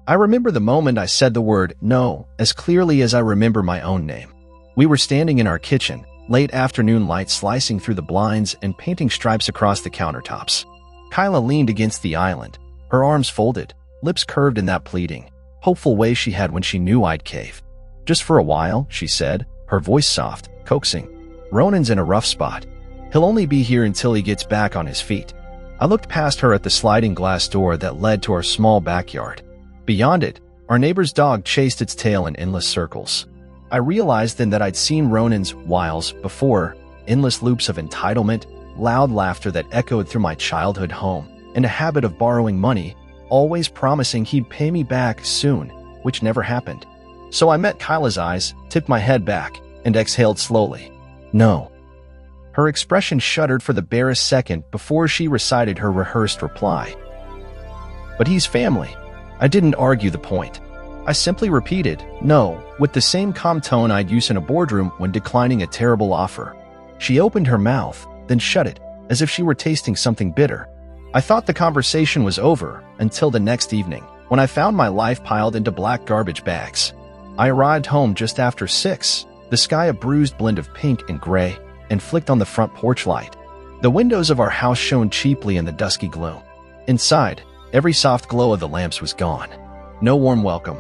I remember the moment I said the word no as clearly as I remember my own name. We were standing in our kitchen, late afternoon light slicing through the blinds and painting stripes across the countertops. Kyla leaned against the island, her arms folded, lips curved in that pleading, hopeful way she had when she knew I'd cave. "Just for a while," she said, her voice soft, coaxing. "Ronan's in a rough spot. He'll only be here until he gets back on his feet." I looked past her at the sliding glass door that led to our small backyard. Beyond it, our neighbor's dog chased its tail in endless circles. I realized then that I'd seen Ronan's wiles before, endless loops of entitlement, loud laughter that echoed through my childhood home, and a habit of borrowing money, always promising he'd pay me back soon, which never happened. So I met Kyla's eyes, tipped my head back, and exhaled slowly. "No." Her expression shuddered for the barest second before she recited her rehearsed reply. "But he's family." I didn't argue the point. I simply repeated, "No," with the same calm tone I'd use in a boardroom when declining a terrible offer. She opened her mouth, then shut it, as if she were tasting something bitter. I thought the conversation was over until the next evening, when I found my life piled into black garbage bags. I arrived home just after 6, the sky a bruised blend of pink and gray, and flicked on the front porch light. The windows of our house shone cheaply in the dusky gloom. Inside, every soft glow of the lamps was gone. No warm welcome,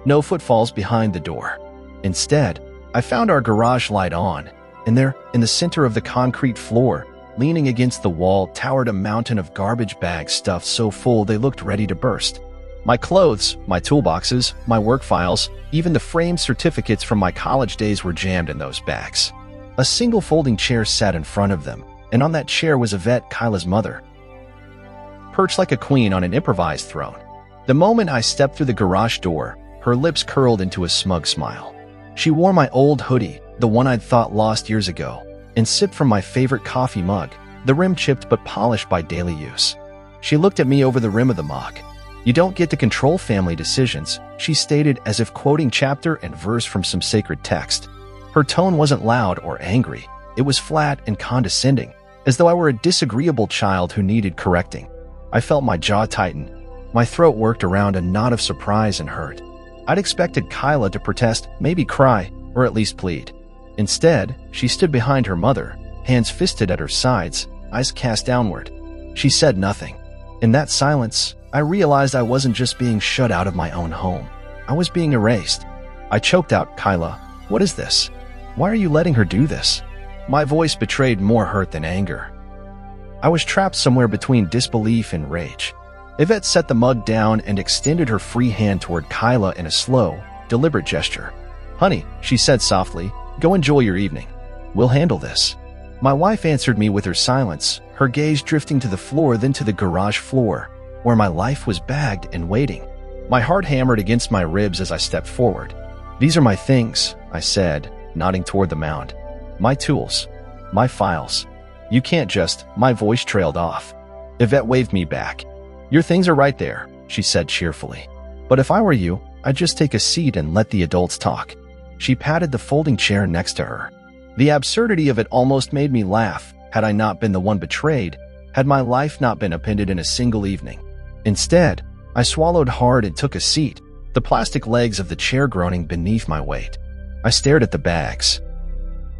no footfalls behind the door. Instead, I found our garage light on, and there, in the center of the concrete floor, leaning against the wall, towered a mountain of garbage bags stuffed so full they looked ready to burst. My clothes, my toolboxes, my work files, even the framed certificates from my college days were jammed in those bags. A single folding chair sat in front of them, and on that chair was Yvette, Kyla's mother, perched like a queen on an improvised throne. The moment I stepped through the garage door, her lips curled into a smug smile. She wore my old hoodie, the one I'd thought lost years ago, and sipped from my favorite coffee mug, the rim chipped but polished by daily use. She looked at me over the rim of the mug. "You don't get to control family decisions," she stated as if quoting chapter and verse from some sacred text. Her tone wasn't loud or angry. It was flat and condescending, as though I were a disagreeable child who needed correcting. I felt my jaw tighten. My throat worked around a knot of surprise and hurt. I'd expected Kyla to protest, maybe cry, or at least plead. Instead, she stood behind her mother, hands fisted at her sides, eyes cast downward. She said nothing. In that silence, I realized I wasn't just being shut out of my own home. I was being erased. I choked out, "Kyla, what is this? Why are you letting her do this?" My voice betrayed more hurt than anger. I was trapped somewhere between disbelief and rage. Yvette set the mug down and extended her free hand toward Kyla in a slow, deliberate gesture. "Honey," she said softly, "go enjoy your evening. We'll handle this." My wife answered me with her silence, her gaze drifting to the floor, then to the garage floor, where my life was bagged and waiting. My heart hammered against my ribs as I stepped forward. "These are my things," I said, nodding toward the mound. "My tools. My files. You can't just—" My voice trailed off. Yvette waved me back. "Your things are right there," she said cheerfully. "But if I were you, I'd just take a seat and let the adults talk." She patted the folding chair next to her. The absurdity of it almost made me laugh. Had I not been the one betrayed, had my life not been appended in a single evening. Instead, I swallowed hard and took a seat, the plastic legs of the chair groaning beneath my weight. I stared at the bags.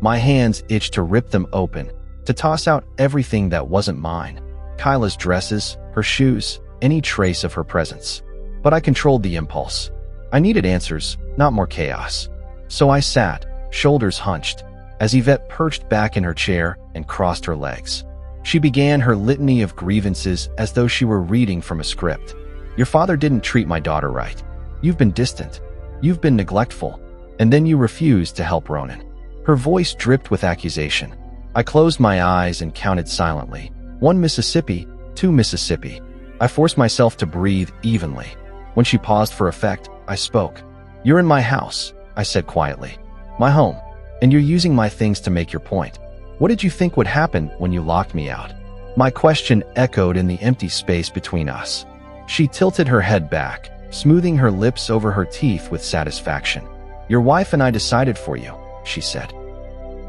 My hands itched to rip them open, to toss out everything that wasn't mine. Kyla's dresses, her shoes, any trace of her presence. But I controlled the impulse. I needed answers, not more chaos. So I sat, shoulders hunched, as Yvette perched back in her chair and crossed her legs. She began her litany of grievances as though she were reading from a script. "Your father didn't treat my daughter right. You've been distant. You've been neglectful. And then you refused to help Ronan." Her voice dripped with accusation. I closed my eyes and counted silently. 1 Mississippi, 2 Mississippi. I forced myself to breathe evenly. When she paused for effect, I spoke. "You're in my house," I said quietly. "My home. And you're using my things to make your point. What did you think would happen when you locked me out?" My question echoed in the empty space between us. She tilted her head back, smoothing her lips over her teeth with satisfaction. "Your wife and I decided for you," she said.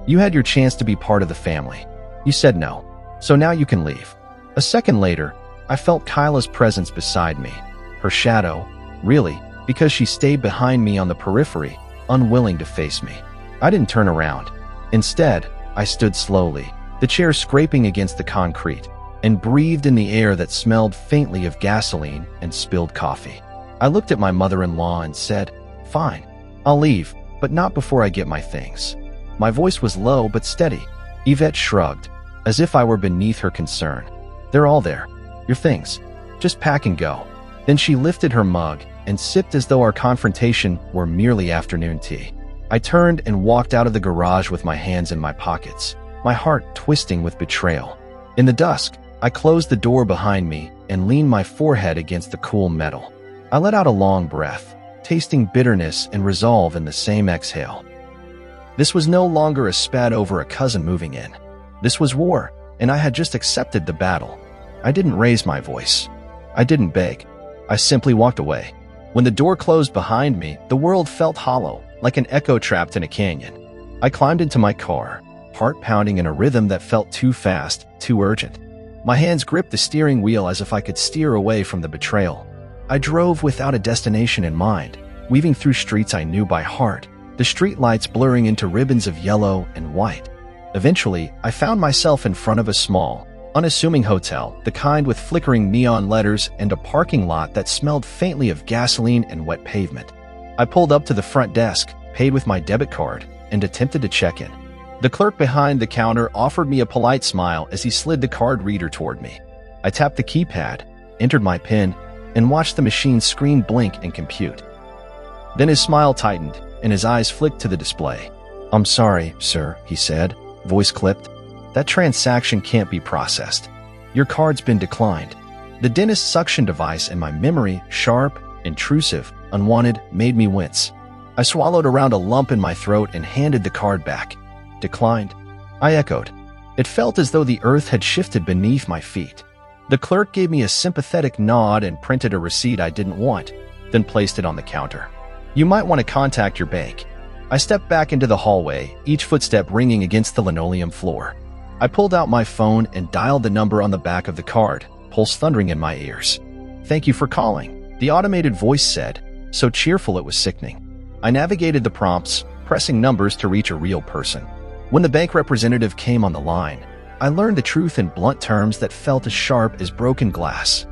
"You had your chance to be part of the family. You said no. So now you can leave." A second later, I felt Kyla's presence beside me, her shadow, Really, because she stayed behind me on the periphery, unwilling to face me. I didn't turn around. Instead, I stood slowly, the chair scraping against the concrete, and breathed in the air that smelled faintly of gasoline and spilled coffee. I looked at my mother-in-law and said, "Fine, I'll leave, but not before I get my things." My voice was low but steady. Yvette shrugged, as if I were beneath her concern. "They're all there. Your things. Just pack and go." Then she lifted her mug and sipped as though our confrontation were merely afternoon tea. I turned and walked out of the garage with my hands in my pockets, my heart twisting with betrayal. In the dusk, I closed the door behind me and leaned my forehead against the cool metal. I let out a long breath, tasting bitterness and resolve in the same exhale. This was no longer a spat over a cousin moving in. This was war, and I had just accepted the battle. I didn't raise my voice. I didn't beg. I simply walked away. When the door closed behind me, the world felt hollow, like an echo trapped in a canyon. I climbed into my car, heart pounding in a rhythm that felt too fast, too urgent. My hands gripped the steering wheel as if I could steer away from the betrayal. I drove without a destination in mind, weaving through streets I knew by heart, the streetlights blurring into ribbons of yellow and white. Eventually, I found myself in front of a small, unassuming hotel, the kind with flickering neon letters and a parking lot that smelled faintly of gasoline and wet pavement. I pulled up to the front desk, paid with my debit card, and attempted to check in. The clerk behind the counter offered me a polite smile as he slid the card reader toward me. I tapped the keypad, entered my PIN, and watched the machine's screen blink and compute. Then his smile tightened, and his eyes flicked to the display. "I'm sorry, sir," he said, voice clipped. "That transaction can't be processed. Your card's been declined." The dentist's suction device in my memory, sharp, intrusive, unwanted, made me wince. I swallowed around a lump in my throat and handed the card back. "Declined?" I echoed. It felt as though the earth had shifted beneath my feet. The clerk gave me a sympathetic nod and printed a receipt I didn't want, then placed it on the counter. "You might want to contact your bank." I stepped back into the hallway, each footstep ringing against the linoleum floor. I pulled out my phone and dialed the number on the back of the card, pulse thundering in my ears. "Thank you for calling," the automated voice said, so cheerful it was sickening. I navigated the prompts, pressing numbers to reach a real person. When the bank representative came on the line, I learned the truth in blunt terms that felt as sharp as broken glass.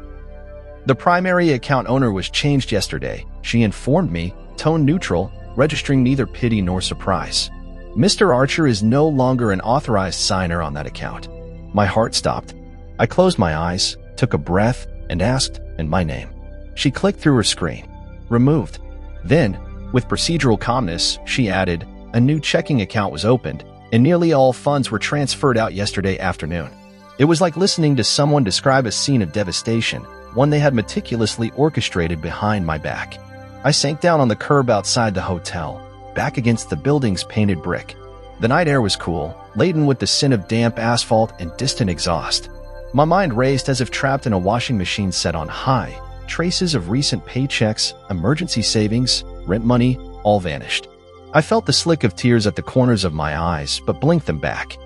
The primary account owner was changed yesterday, she informed me, tone neutral, registering neither pity nor surprise. Mr. Archer is no longer an authorized signer on that account. My heart stopped. I closed my eyes, took a breath, and asked, "And my name?" She clicked through her screen. "Removed." Then, with procedural calmness, she added, "A new checking account was opened, and nearly all funds were transferred out yesterday afternoon." It was like listening to someone describe a scene of devastation, one they had meticulously orchestrated behind my back. I sank down on the curb outside the hotel, back against the building's painted brick. The night air was cool, laden with the scent of damp asphalt and distant exhaust. My mind raced as if trapped in a washing machine set on high. Traces of recent paychecks, emergency savings, rent money, all vanished. I felt the slick of tears at the corners of my eyes, but blinked them back.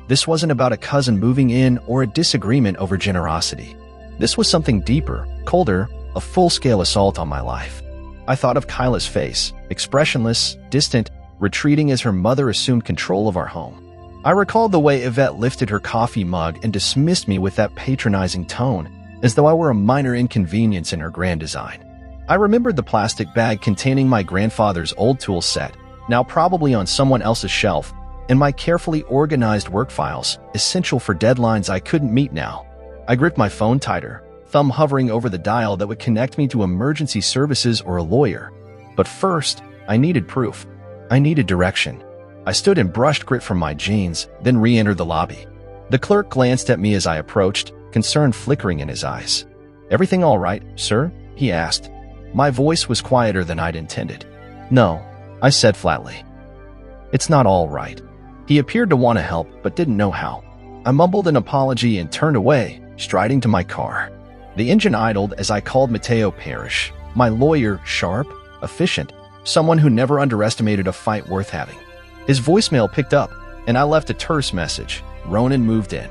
This wasn't about a cousin moving in or a disagreement over generosity. This was something deeper, colder, a full-scale assault on my life. I thought of Kyla's face, expressionless, distant, retreating as her mother assumed control of our home. I recalled the way Yvette lifted her coffee mug and dismissed me with that patronizing tone, as though I were a minor inconvenience in her grand design. I remembered the plastic bag containing my grandfather's old tool set, now probably on someone else's shelf, and my carefully organized work files, essential for deadlines I couldn't meet now. I gripped my phone tighter, thumb hovering over the dial that would connect me to emergency services or a lawyer. But first, I needed proof. I needed direction. I stood and brushed grit from my jeans, then re-entered the lobby. The clerk glanced at me as I approached, concern flickering in his eyes. "Everything all right, sir?" he asked. My voice was quieter than I'd intended. "No," I said flatly. "It's not all right." He appeared to want to help, but didn't know how. I mumbled an apology and turned away, striding to my car. The engine idled as I called Mateo Parrish, my lawyer, sharp, efficient, someone who never underestimated a fight worth having. His voicemail picked up, and I left a terse message. Ronan moved in.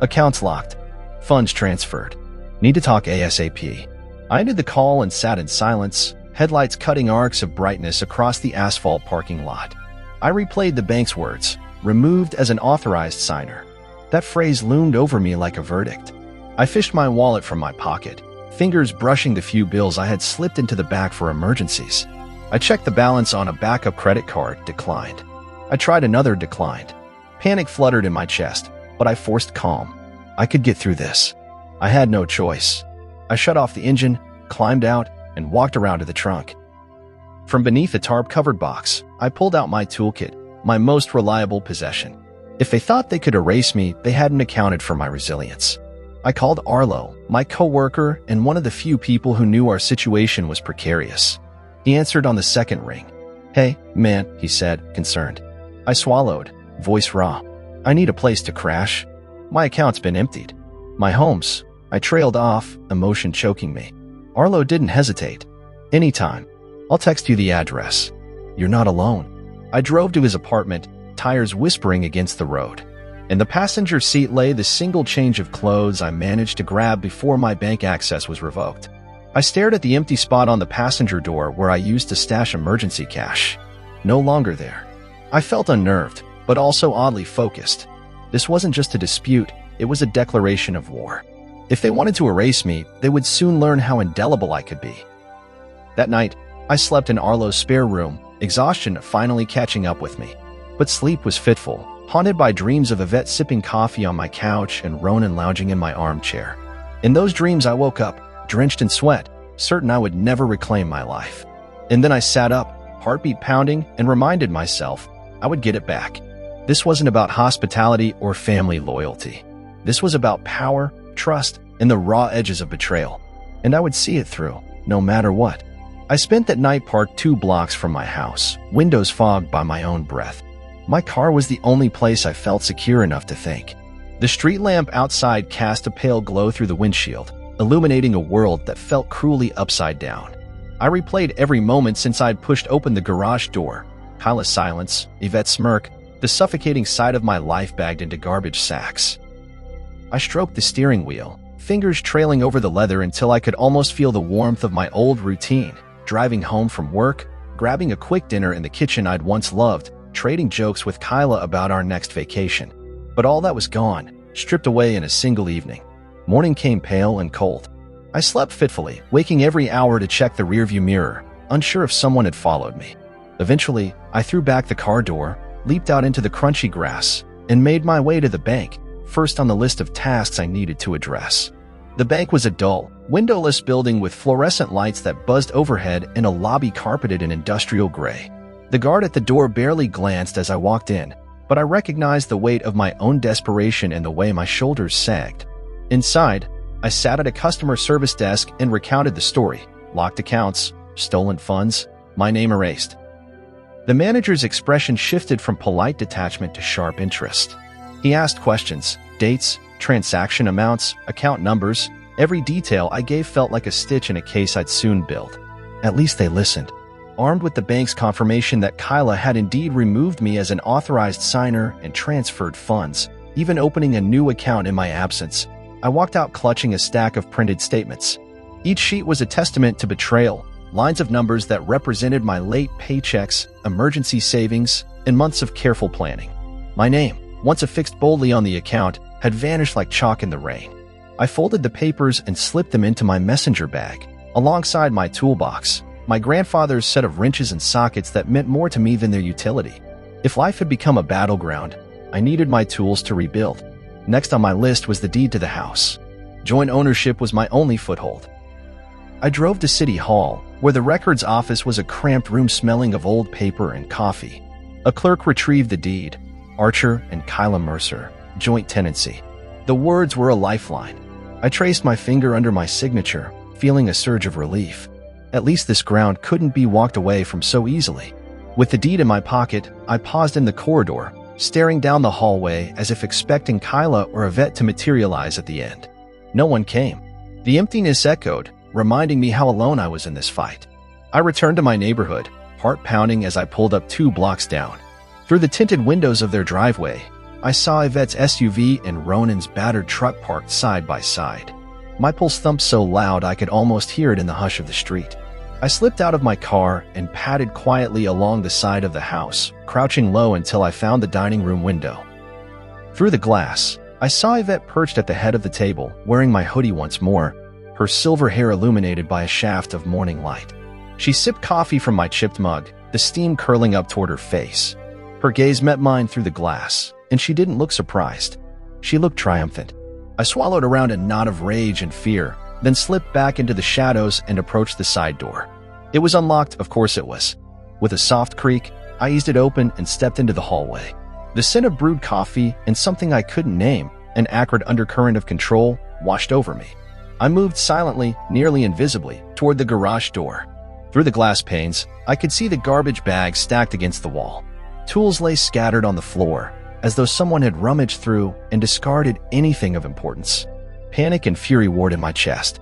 Accounts locked. Funds transferred. Need to talk ASAP. I ended the call and sat in silence, headlights cutting arcs of brightness across the asphalt parking lot. I replayed the bank's words, removed as an authorized signer. That phrase loomed over me like a verdict. I fished my wallet from my pocket, fingers brushing the few bills I had slipped into the back for emergencies. I checked the balance on a backup credit card, declined. I tried another, declined. Panic fluttered in my chest, but I forced calm. I could get through this. I had no choice. I shut off the engine, climbed out, and walked around to the trunk. From beneath a tarp-covered box, I pulled out my toolkit, my most reliable possession. If they thought they could erase me, they hadn't accounted for my resilience. I called Arlo, my coworker and one of the few people who knew our situation was precarious. He answered on the second ring. "Hey, man," he said, concerned. I swallowed, voice raw. "I need a place to crash. My account's been emptied. My home's..." I trailed off, emotion choking me. Arlo didn't hesitate. "Anytime. I'll text you the address. You're not alone." I drove to his apartment, tires whispering against the road. In the passenger seat lay the single change of clothes I managed to grab before my bank access was revoked. I stared at the empty spot on the passenger door where I used to stash emergency cash. No longer there. I felt unnerved, but also oddly focused. This wasn't just a dispute, it was a declaration of war. If they wanted to erase me, they would soon learn how indelible I could be. That night, I slept in Arlo's spare room, exhaustion finally catching up with me. But sleep was fitful, haunted by dreams of Yvette sipping coffee on my couch and Ronan lounging in my armchair. In those dreams, I woke up, drenched in sweat, certain I would never reclaim my life. And then I sat up, heartbeat pounding, and reminded myself I would get it back. This wasn't about hospitality or family loyalty. This was about power, trust, and the raw edges of betrayal. And I would see it through, no matter what. I spent that night parked 2 blocks from my house, windows fogged by my own breath. My car was the only place I felt secure enough to think. The street lamp outside cast a pale glow through the windshield, illuminating a world that felt cruelly upside down. I replayed every moment since I'd pushed open the garage door. Kyla's silence, Yvette's smirk, the suffocating sight of my life bagged into garbage sacks. I stroked the steering wheel, fingers trailing over the leather until I could almost feel the warmth of my old routine, driving home from work, grabbing a quick dinner in the kitchen I'd once loved, trading jokes with Kyla about our next vacation. But all that was gone, stripped away in a single evening. Morning came pale and cold. I slept fitfully, waking every hour to check the rearview mirror, unsure if someone had followed me. Eventually, I threw back the car door, leaped out into the crunchy grass, and made my way to the bank, first on the list of tasks I needed to address. The bank was a dull, windowless building with fluorescent lights that buzzed overhead and a lobby carpeted in industrial gray. The guard at the door barely glanced as I walked in, but I recognized the weight of my own desperation and the way my shoulders sagged. Inside, I sat at a customer service desk and recounted the story: locked accounts, stolen funds, my name erased. The manager's expression shifted from polite detachment to sharp interest. He asked questions, dates, transaction amounts, account numbers. Every detail I gave felt like a stitch in a case I'd soon build. At least they listened. Armed with the bank's confirmation that Kyla had indeed removed me as an authorized signer and transferred funds, even opening a new account in my absence, I walked out clutching a stack of printed statements. Each sheet was a testament to betrayal, lines of numbers that represented my late paychecks, emergency savings, and months of careful planning. My name, once affixed boldly on the account, had vanished like chalk in the rain. I folded the papers and slipped them into my messenger bag, alongside my toolbox, my grandfather's set of wrenches and sockets that meant more to me than their utility. If life had become a battleground, I needed my tools to rebuild. Next on my list was the deed to the house. Joint ownership was my only foothold. I drove to City Hall, where the records office was a cramped room smelling of old paper and coffee. A clerk retrieved the deed: Archer and Kyla Mercer, joint tenancy. The words were a lifeline. I traced my finger under my signature, feeling a surge of relief. At least this ground couldn't be walked away from so easily. With the deed in my pocket, I paused in the corridor, staring down the hallway as if expecting Kyla or Yvette to materialize at the end. No one came. The emptiness echoed, reminding me how alone I was in this fight. I returned to my neighborhood, heart pounding as I pulled up 2 blocks down. Through the tinted windows of their driveway, I saw Yvette's SUV and Ronan's battered truck parked side by side. My pulse thumped so loud I could almost hear it in the hush of the street. I slipped out of my car and padded quietly along the side of the house, crouching low until I found the dining room window. Through the glass, I saw Yvette perched at the head of the table, wearing my hoodie once more, her silver hair illuminated by a shaft of morning light. She sipped coffee from my chipped mug, the steam curling up toward her face. Her gaze met mine through the glass, and she didn't look surprised. She looked triumphant. I swallowed around a knot of rage and fear, then slipped back into the shadows and approached the side door. It was unlocked, of course it was. With a soft creak, I eased it open and stepped into the hallway. The scent of brewed coffee and something I couldn't name, an acrid undercurrent of control, washed over me. I moved silently, nearly invisibly, toward the garage door. Through the glass panes, I could see the garbage bags stacked against the wall. Tools lay scattered on the floor, as though someone had rummaged through and discarded anything of importance. Panic and fury warred in my chest.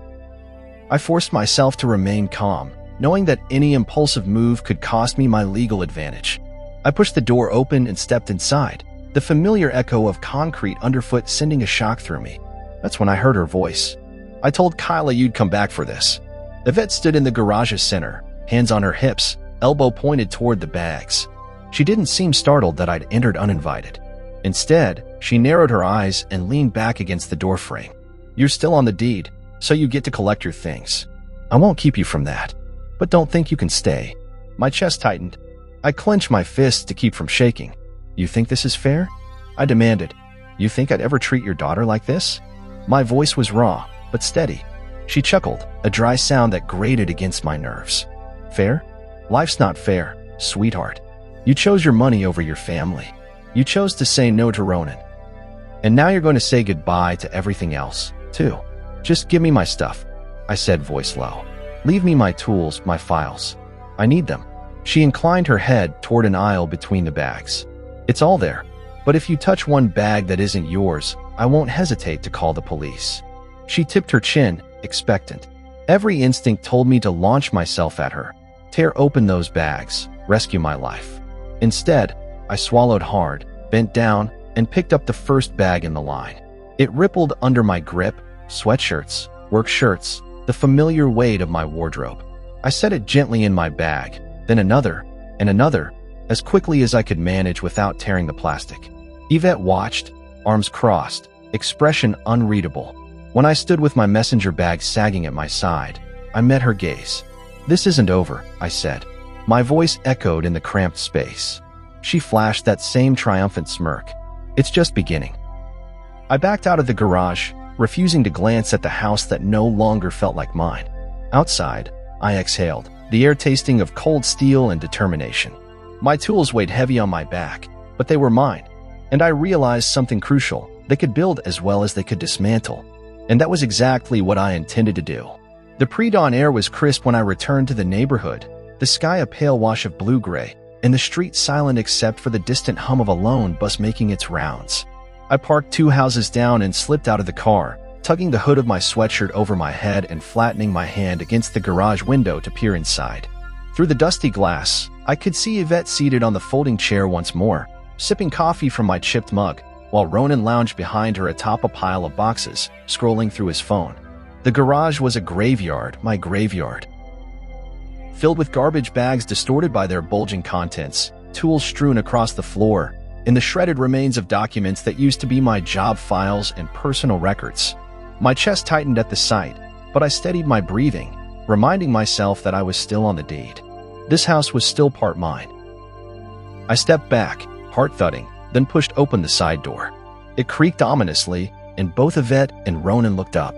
I forced myself to remain calm, knowing that any impulsive move could cost me my legal advantage. I pushed the door open and stepped inside, the familiar echo of concrete underfoot sending a shock through me. That's when I heard her voice. "I told Kyla you'd come back for this." Yvette stood in the garage's center, hands on her hips, elbow pointed toward the bags. She didn't seem startled that I'd entered uninvited. Instead, she narrowed her eyes and leaned back against the doorframe. "You're still on the deed, so you get to collect your things. I won't keep you from that, but don't think you can stay." My chest tightened. I clenched my fists to keep from shaking. "You think this is fair?" I demanded. "You think I'd ever treat your daughter like this?" My voice was raw, but steady. She chuckled, a dry sound that grated against my nerves. "Fair? Life's not fair, sweetheart. You chose your money over your family. You chose to say no to Ronan. And now you're going to say goodbye to everything else, too. Just give me my stuff," I said, voice low. "Leave me my tools, my files. I need them." She inclined her head toward an aisle between the bags. "It's all there. But if you touch one bag that isn't yours, I won't hesitate to call the police." She tipped her chin, expectant. Every instinct told me to launch myself at her, tear open those bags, rescue my life. Instead, I swallowed hard, bent down, and picked up the first bag in the line. It rippled under my grip, sweatshirts, work shirts, the familiar weight of my wardrobe. I set it gently in my bag, then another, and another, as quickly as I could manage without tearing the plastic. Yvette watched, arms crossed, expression unreadable. When I stood with my messenger bag sagging at my side, I met her gaze. "This isn't over," I said. My voice echoed in the cramped space. She flashed that same triumphant smirk. "It's just beginning." I backed out of the garage, refusing to glance at the house that no longer felt like mine. Outside, I exhaled, the air tasting of cold steel and determination. My tools weighed heavy on my back, but they were mine. And I realized something crucial. They could build as well as they could dismantle. And that was exactly what I intended to do. The pre-dawn air was crisp when I returned to the neighborhood, the sky a pale wash of blue-gray, and the street silent except for the distant hum of a lone bus making its rounds. I parked 2 houses down and slipped out of the car, tugging the hood of my sweatshirt over my head and flattening my hand against the garage window to peer inside. Through the dusty glass, I could see Yvette seated on the folding chair once more, sipping coffee from my chipped mug, while Ronan lounged behind her atop a pile of boxes, scrolling through his phone. The garage was a graveyard, my graveyard. Filled with garbage bags distorted by their bulging contents, tools strewn across the floor, and the shredded remains of documents that used to be my job files and personal records. My chest tightened at the sight, but I steadied my breathing, reminding myself that I was still on the deed. This house was still part mine. I stepped back, heart thudding, then pushed open the side door. It creaked ominously, and both Yvette and Ronan looked up.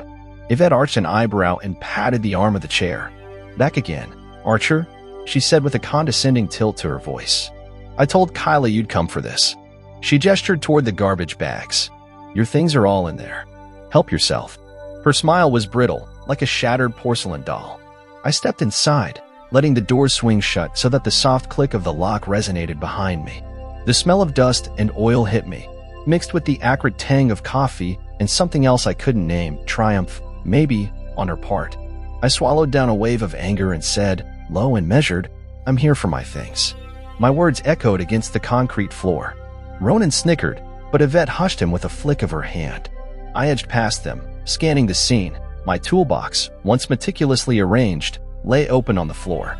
Yvette arched an eyebrow and patted the arm of the chair. "Back again, Archer," she said with a condescending tilt to her voice. "I told Kyla you'd come for this." She gestured toward the garbage bags. "Your things are all in there. Help yourself." Her smile was brittle, like a shattered porcelain doll. I stepped inside, letting the door swing shut so that the soft click of the lock resonated behind me. The smell of dust and oil hit me, mixed with the acrid tang of coffee and something else I couldn't name, triumph, maybe, on her part. I swallowed down a wave of anger and said, low and measured, "I'm here for my things." My words echoed against the concrete floor. Ronan snickered, but Yvette hushed him with a flick of her hand. I edged past them, scanning the scene, My toolbox, once meticulously arranged, lay open on the floor.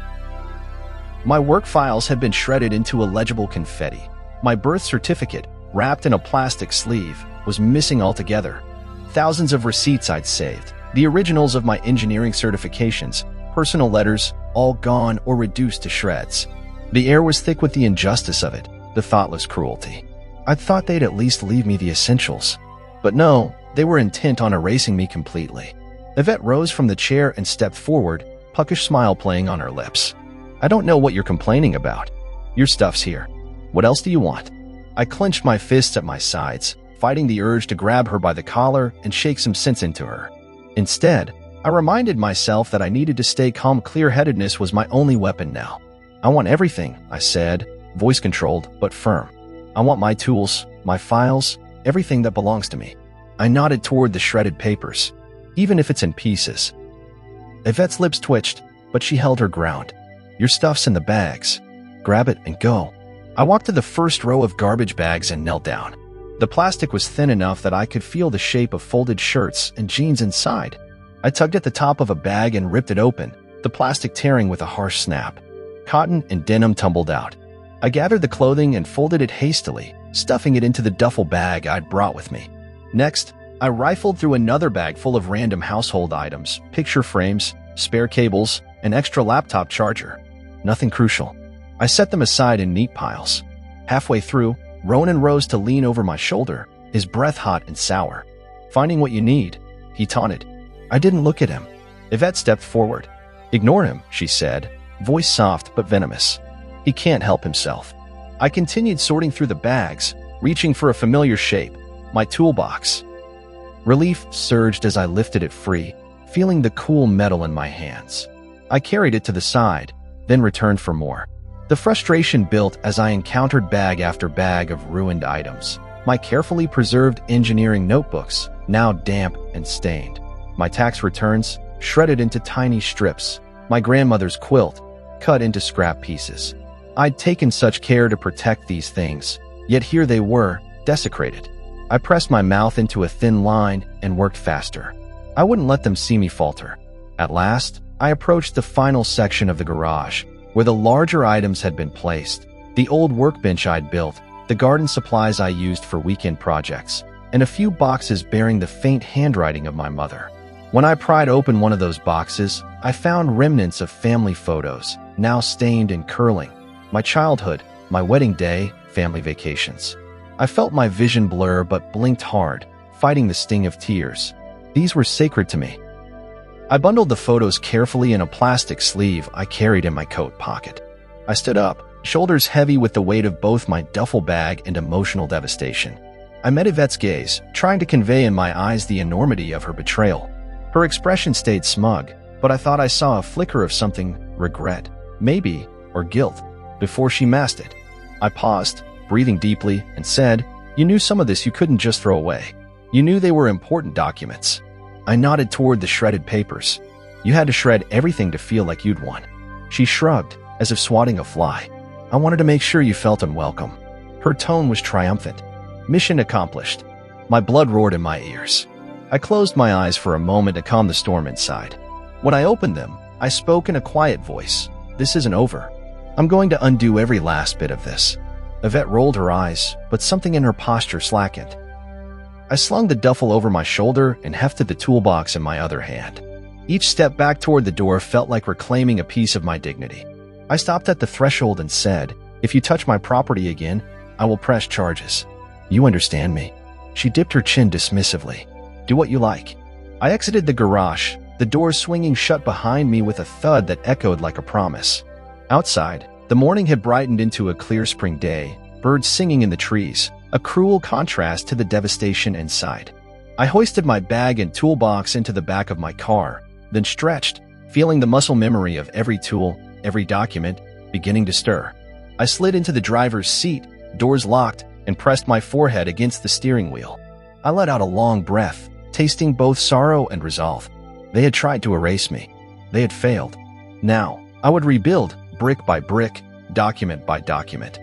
My work files had been shredded into illegible confetti. My birth certificate, wrapped in a plastic sleeve, was missing altogether. Thousands of receipts I'd saved, the originals of my engineering certifications, personal letters, all gone or reduced to shreds. The air was thick with the injustice of it, the thoughtless cruelty. I'd thought they'd at least leave me the essentials. But no, they were intent on erasing me completely. Yvette rose from the chair and stepped forward, puckish smile playing on her lips. I don't know what you're complaining about. Your stuff's here. What else do you want? I clenched my fists at my sides, fighting the urge to grab her by the collar and shake some sense into her. Instead, I reminded myself that I needed to stay calm. Clear-headedness was my only weapon now. I want everything, I said, voice-controlled but firm. I want my tools, my files, everything that belongs to me. I nodded toward the shredded papers, even if it's in pieces. Yvette's lips twitched, but she held her ground. Your stuff's in the bags. Grab it and go. I walked to the first row of garbage bags and knelt down. The plastic was thin enough that I could feel the shape of folded shirts and jeans inside. I tugged at the top of a bag and ripped it open, the plastic tearing with a harsh snap. Cotton and denim tumbled out. I gathered the clothing and folded it hastily, stuffing it into the duffel bag I'd brought with me. Next, I rifled through another bag full of random household items, picture frames, spare cables, an extra laptop charger. Nothing crucial. I set them aside in neat piles. Halfway through, Ronan rose to lean over my shoulder, his breath hot and sour. Finding what you need, he taunted. I didn't look at him. Yvette stepped forward. Ignore him, she said, voice soft but venomous. He can't help himself. I continued sorting through the bags, reaching for a familiar shape, my toolbox. Relief surged as I lifted it free, feeling the cool metal in my hands. I carried it to the side, then returned for more. The frustration built as I encountered bag after bag of ruined items. My carefully preserved engineering notebooks, now damp and stained. My tax returns, shredded into tiny strips. My grandmother's quilt, cut into scrap pieces. I'd taken such care to protect these things, yet here they were, desecrated. I pressed my mouth into a thin line and worked faster. I wouldn't let them see me falter. At last, I approached the final section of the garage, where the larger items had been placed. The old workbench I'd built, the garden supplies I used for weekend projects, and a few boxes bearing the faint handwriting of my mother. When I pried open one of those boxes, I found remnants of family photos, now stained and curling. My childhood, my wedding day, family vacations. I felt my vision blur but blinked hard, fighting the sting of tears. These were sacred to me. I bundled the photos carefully in a plastic sleeve I carried in my coat pocket. I stood up, shoulders heavy with the weight of both my duffel bag and emotional devastation. I met Yvette's gaze, trying to convey in my eyes the enormity of her betrayal. Her expression stayed smug, but I thought I saw a flicker of something, regret, maybe, or guilt, before she masked it. I paused, breathing deeply, and said, "You knew some of this you couldn't just throw away. You knew they were important documents." I nodded toward the shredded papers. "You had to shred everything to feel like you'd won." She shrugged, as if swatting a fly. "I wanted to make sure you felt unwelcome." Her tone was triumphant. Mission accomplished. My blood roared in my ears. I closed my eyes for a moment to calm the storm inside. When I opened them, I spoke in a quiet voice. "This isn't over. I'm going to undo every last bit of this." Yvette rolled her eyes, but something in her posture slackened. I slung the duffel over my shoulder and hefted the toolbox in my other hand. Each step back toward the door felt like reclaiming a piece of my dignity. I stopped at the threshold and said, "If you touch my property again, I will press charges. You understand me?" She dipped her chin dismissively. "Do what you like." I exited the garage, the doors swinging shut behind me with a thud that echoed like a promise. Outside, the morning had brightened into a clear spring day, birds singing in the trees, a cruel contrast to the devastation inside. I hoisted my bag and toolbox into the back of my car, then stretched, feeling the muscle memory of every tool, every document, beginning to stir. I slid into the driver's seat, doors locked, and pressed my forehead against the steering wheel. I let out a long breath, tasting both sorrow and resolve. They had tried to erase me. They had failed. Now, I would rebuild, brick by brick, document by document,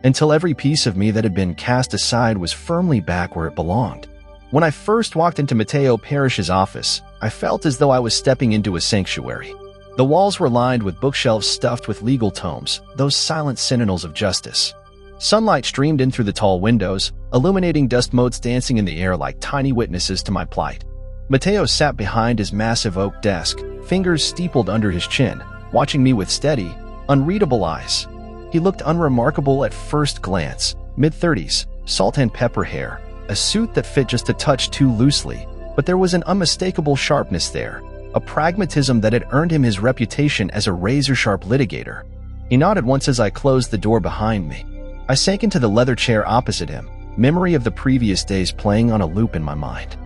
until every piece of me that had been cast aside was firmly back where it belonged. When I first walked into Mateo Parrish's office, I felt as though I was stepping into a sanctuary. The walls were lined with bookshelves stuffed with legal tomes, those silent sentinels of justice. Sunlight streamed in through the tall windows, illuminating dust motes dancing in the air like tiny witnesses to my plight. Mateo sat behind his massive oak desk, fingers steepled under his chin, watching me with steady, unreadable eyes. He looked unremarkable at first glance, mid-30s, salt and pepper hair, a suit that fit just a touch too loosely, but there was an unmistakable sharpness there, a pragmatism that had earned him his reputation as a razor-sharp litigator. He nodded once as I closed the door behind me. I sank into the leather chair opposite him, memory of the previous days playing on a loop in my mind.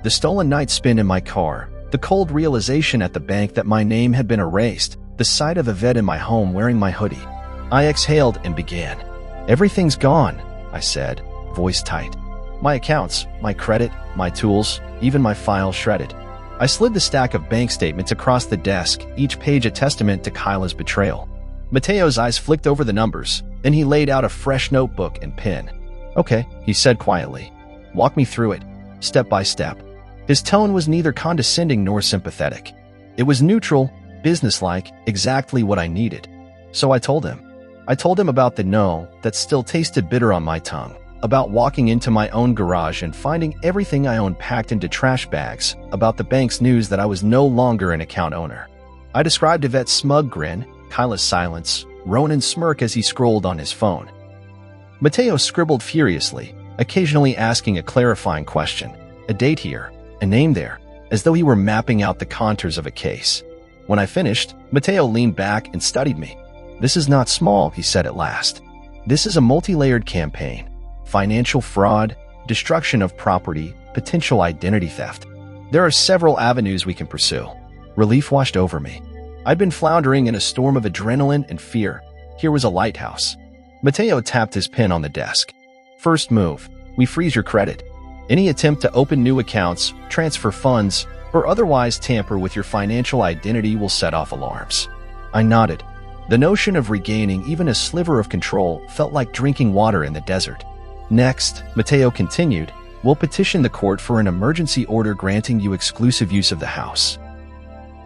The stolen night spin in my car, the cold realization at the bank that my name had been erased, the sight of Yvette in my home wearing my hoodie. I exhaled and began. "Everything's gone," I said, voice tight. "My accounts, my credit, my tools, even my file shredded." I slid the stack of bank statements across the desk, each page a testament to Kyla's betrayal. Mateo's eyes flicked over the numbers, then he laid out a fresh notebook and pen. "Okay," he said quietly. "Walk me through it, step by step." His tone was neither condescending nor sympathetic. It was neutral, businesslike, exactly what I needed. So I told him. I told him about the no that still tasted bitter on my tongue, about walking into my own garage and finding everything I owned packed into trash bags, about the bank's news that I was no longer an account owner. I described Yvette's smug grin, Kyla's silence, Ronan's smirk as he scrolled on his phone. Mateo scribbled furiously, occasionally asking a clarifying question, a date here, a name there, as though he were mapping out the contours of a case. When I finished, Mateo leaned back and studied me. "This is not small," he said at last. "This is a multi-layered campaign. Financial fraud, destruction of property, potential identity theft. There are several avenues we can pursue." Relief washed over me. I'd been floundering in a storm of adrenaline and fear. Here was a lighthouse. Mateo tapped his pen on the desk. "First move, we freeze your credit. Any attempt to open new accounts, transfer funds, or otherwise tamper with your financial identity will set off alarms." I nodded. The notion of regaining even a sliver of control felt like drinking water in the desert. "Next," Mateo continued, "we'll petition the court for an emergency order granting you exclusive use of the house.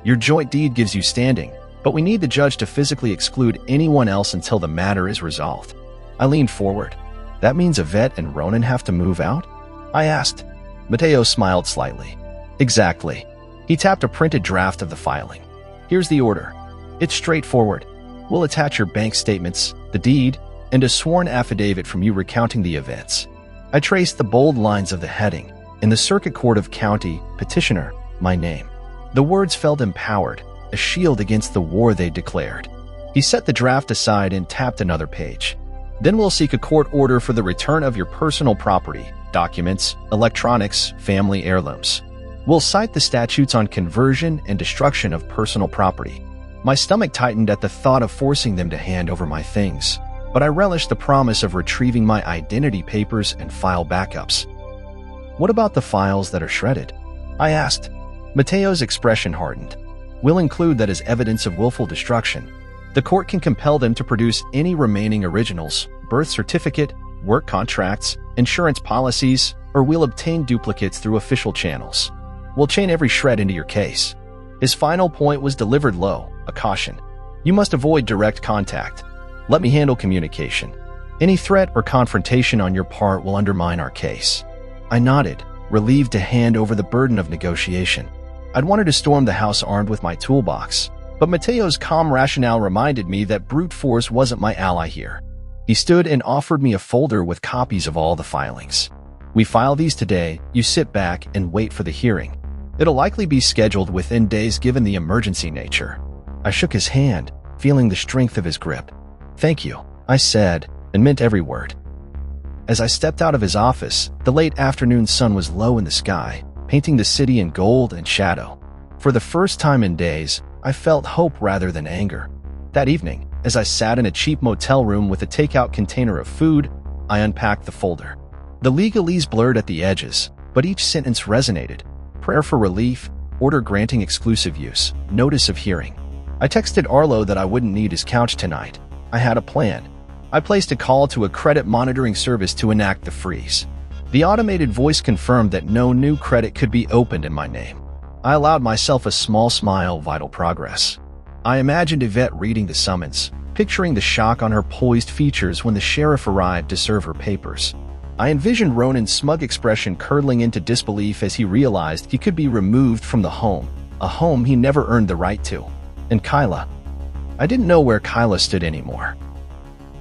Your joint deed gives you standing, but we need the judge to physically exclude anyone else until the matter is resolved." I leaned forward. "That means Yvette and Ronan have to move out?" I asked. Mateo smiled slightly. "Exactly." He tapped a printed draft of the filing. "Here's the order. It's straightforward. We'll attach your bank statements, the deed, and a sworn affidavit from you recounting the events." I traced the bold lines of the heading. "In the Circuit Court of County, Petitioner, my name." The words felt empowered, a shield against the war they declared. He set the draft aside and tapped another page. "Then we'll seek a court order for the return of your personal property, documents, electronics, family heirlooms. We'll cite the statutes on conversion and destruction of personal property." My stomach tightened at the thought of forcing them to hand over my things, but I relished the promise of retrieving my identity papers and file backups. "What about the files that are shredded?" I asked. Mateo's expression hardened. "We'll include that as evidence of willful destruction. The court can compel them to produce any remaining originals, birth certificate, work contracts, insurance policies, or we'll obtain duplicates through official channels. We'll chain every shred into your case." His final point was delivered low, a caution. "You must avoid direct contact. Let me handle communication. Any threat or confrontation on your part will undermine our case." I nodded, relieved to hand over the burden of negotiation. I'd wanted to storm the house armed with my toolbox, but Mateo's calm rationale reminded me that brute force wasn't my ally here. He stood and offered me a folder with copies of all the filings. "We file these today, you sit back and wait for the hearing. It'll likely be scheduled within days given the emergency nature." I shook his hand, feeling the strength of his grip. "Thank you," I said, and meant every word. As I stepped out of his office, the late afternoon sun was low in the sky, painting the city in gold and shadow. For the first time in days, I felt hope rather than anger. That evening, as I sat in a cheap motel room with a takeout container of food, I unpacked the folder. The legalese blurred at the edges, but each sentence resonated. Prayer for relief, order granting exclusive use, notice of hearing. I texted Arlo that I wouldn't need his couch tonight. I had a plan. I placed a call to a credit monitoring service to enact the freeze. The automated voice confirmed that no new credit could be opened in my name. I allowed myself a small smile, vital progress. I imagined Yvette reading the summons, picturing the shock on her poised features when the sheriff arrived to serve her papers. I envisioned Ronan's smug expression curdling into disbelief as he realized he could be removed from the home, a home he never earned the right to. And Kyla. I didn't know where Kyla stood anymore.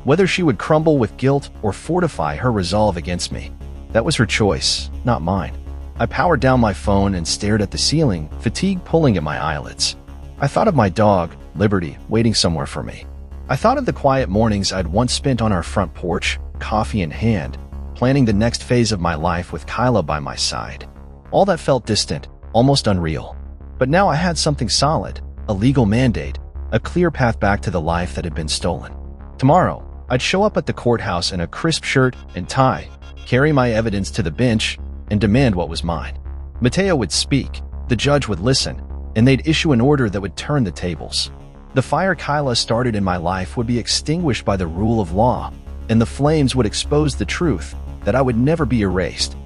Whether she would crumble with guilt or fortify her resolve against me. That was her choice, not mine. I powered down my phone and stared at the ceiling, fatigue pulling at my eyelids. I thought of my dog, Liberty, waiting somewhere for me. I thought of the quiet mornings I'd once spent on our front porch, coffee in hand, planning the next phase of my life with Kyla by my side. All that felt distant, almost unreal. But now I had something solid, a legal mandate, a clear path back to the life that had been stolen. Tomorrow, I'd show up at the courthouse in a crisp shirt and tie, carry my evidence to the bench, and demand what was mine. Mateo would speak, the judge would listen, and they'd issue an order that would turn the tables. The fire Kyla started in my life would be extinguished by the rule of law, and the flames would expose the truth that I would never be erased.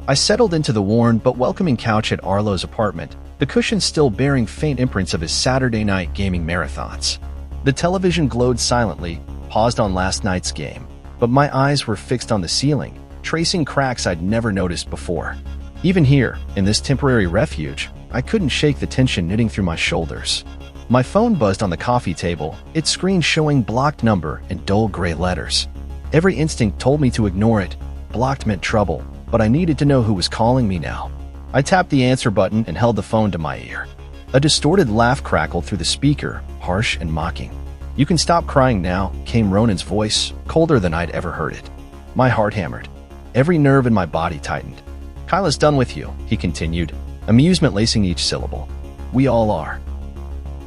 I settled into the worn but welcoming couch at Arlo's apartment, the cushions still bearing faint imprints of his Saturday night gaming marathons. The television glowed silently, paused on last night's game, but my eyes were fixed on the ceiling, tracing cracks I'd never noticed before. Even here, in this temporary refuge, I couldn't shake the tension knitting through my shoulders. My phone buzzed on the coffee table, its screen showing blocked number in dull gray letters. Every instinct told me to ignore it. Blocked meant trouble, but I needed to know who was calling me now. I tapped the answer button and held the phone to my ear. A distorted laugh crackled through the speaker, harsh and mocking. "You can stop crying now," came Ronan's voice, colder than I'd ever heard it. My heart hammered. Every nerve in my body tightened. "Kyla's done with you," he continued, amusement lacing each syllable. "We all are."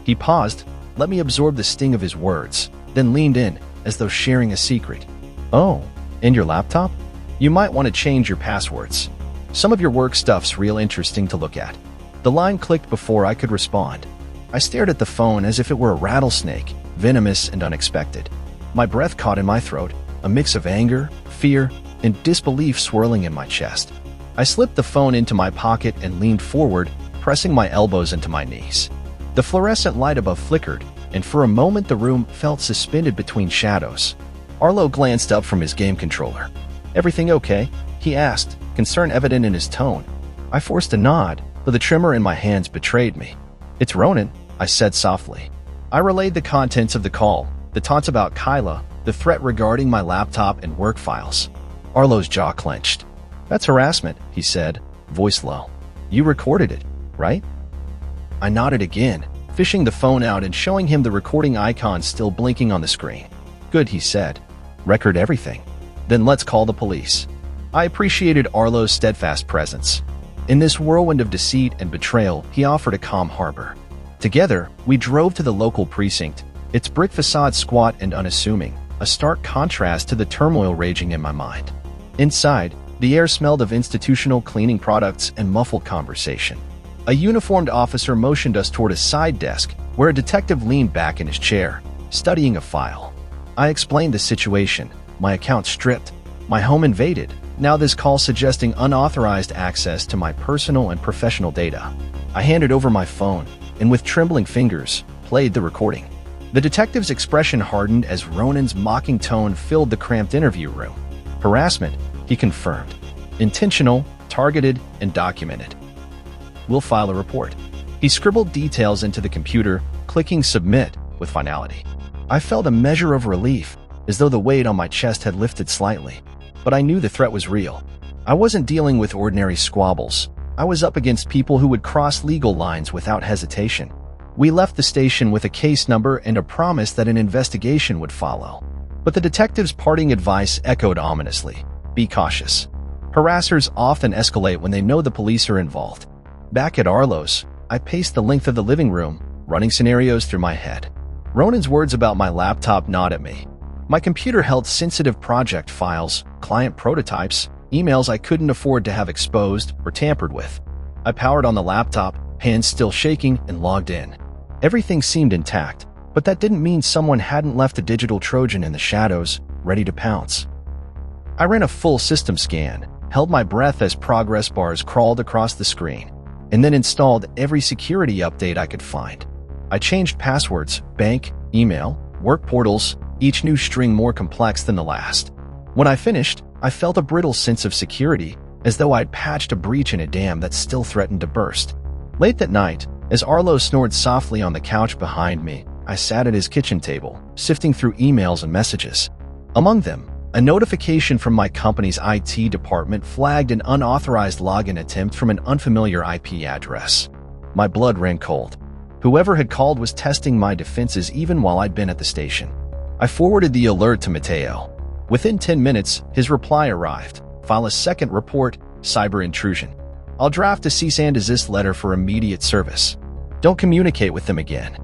He paused, let me absorb the sting of his words, then leaned in, as though sharing a secret. "Oh, and your laptop? You might want to change your passwords. Some of your work stuff's real interesting to look at." The line clicked before I could respond. I stared at the phone as if it were a rattlesnake, venomous and unexpected. My breath caught in my throat, a mix of anger, fear, and disbelief swirling in my chest. I slipped the phone into my pocket and leaned forward, pressing my elbows into my knees. The fluorescent light above flickered, and for a moment the room felt suspended between shadows. Arlo glanced up from his game controller. "Everything okay?" he asked, concern evident in his tone. I forced a nod, but the tremor in my hands betrayed me. "It's Ronan," I said softly. I relayed the contents of the call, the taunts about Kyla, the threat regarding my laptop and work files. Arlo's jaw clenched. "That's harassment," he said, voice low. "You recorded it, right?" I nodded again, fishing the phone out and showing him the recording icon still blinking on the screen. "Good," he said. "Record everything. Then let's call the police." I appreciated Arlo's steadfast presence. In this whirlwind of deceit and betrayal, he offered a calm harbor. Together, we drove to the local precinct, its brick facade squat and unassuming, a stark contrast to the turmoil raging in my mind. Inside, the air smelled of institutional cleaning products and muffled conversation. A uniformed officer motioned us toward a side desk, where a detective leaned back in his chair, studying a file. I explained the situation, my account stripped, my home invaded, now this call suggesting unauthorized access to my personal and professional data. I handed over my phone, and with trembling fingers, played the recording. The detective's expression hardened as Ronan's mocking tone filled the cramped interview room. "Harassment," he confirmed. "Intentional, targeted, and documented. We'll file a report." He scribbled details into the computer, clicking submit with finality. I felt a measure of relief, as though the weight on my chest had lifted slightly. But I knew the threat was real. I wasn't dealing with ordinary squabbles. I was up against people who would cross legal lines without hesitation. We left the station with a case number and a promise that an investigation would follow. But the detective's parting advice echoed ominously. Be cautious. Harassers often escalate when they know the police are involved. Back at Arlo's, I paced the length of the living room, running scenarios through my head. Ronan's words about my laptop gnawed at me. My computer held sensitive project files, client prototypes, emails I couldn't afford to have exposed or tampered with. I powered on the laptop, hands still shaking, and logged in. Everything seemed intact, but that didn't mean someone hadn't left a digital Trojan in the shadows, ready to pounce. I ran a full system scan, held my breath as progress bars crawled across the screen, and then installed every security update I could find. I changed passwords, bank, email, work portals, each new string more complex than the last. When I finished, I felt a brittle sense of security, as though I'd patched a breach in a dam that still threatened to burst. Late that night, as Arlo snored softly on the couch behind me, I sat at his kitchen table, sifting through emails and messages. Among them, a notification from my company's IT department flagged an unauthorized login attempt from an unfamiliar IP address. My blood ran cold. Whoever had called was testing my defenses even while I'd been at the station. I forwarded the alert to Mateo. Within 10 minutes, his reply arrived. File a second report, cyber intrusion. I'll draft a cease and desist letter for immediate service. Don't communicate with them again.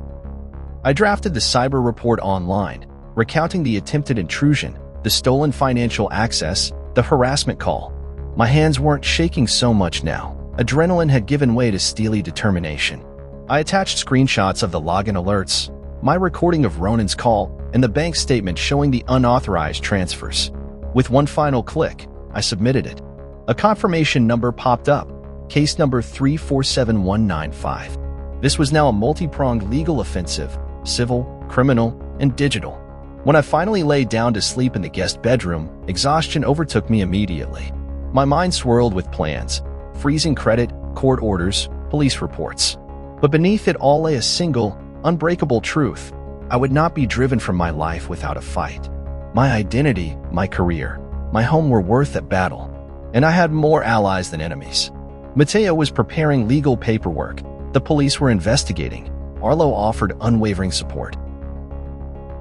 I drafted the cyber report online, recounting the attempted intrusion, the stolen financial access, the harassment call. My hands weren't shaking so much now. Adrenaline had given way to steely determination. I attached screenshots of the login alerts, my recording of Ronan's call, and the bank statement showing the unauthorized transfers. With one final click, I submitted it. A confirmation number popped up, case number 347195. This was now a multi-pronged legal offensive, civil, criminal, and digital. When I finally lay down to sleep in the guest bedroom, exhaustion overtook me immediately. My mind swirled with plans, freezing credit, court orders, police reports. But beneath it all lay a single, unbreakable truth. I would not be driven from my life without a fight. My identity, my career, my home were worth that battle, and I had more allies than enemies. Mateo was preparing legal paperwork. The police were investigating. Arlo offered unwavering support.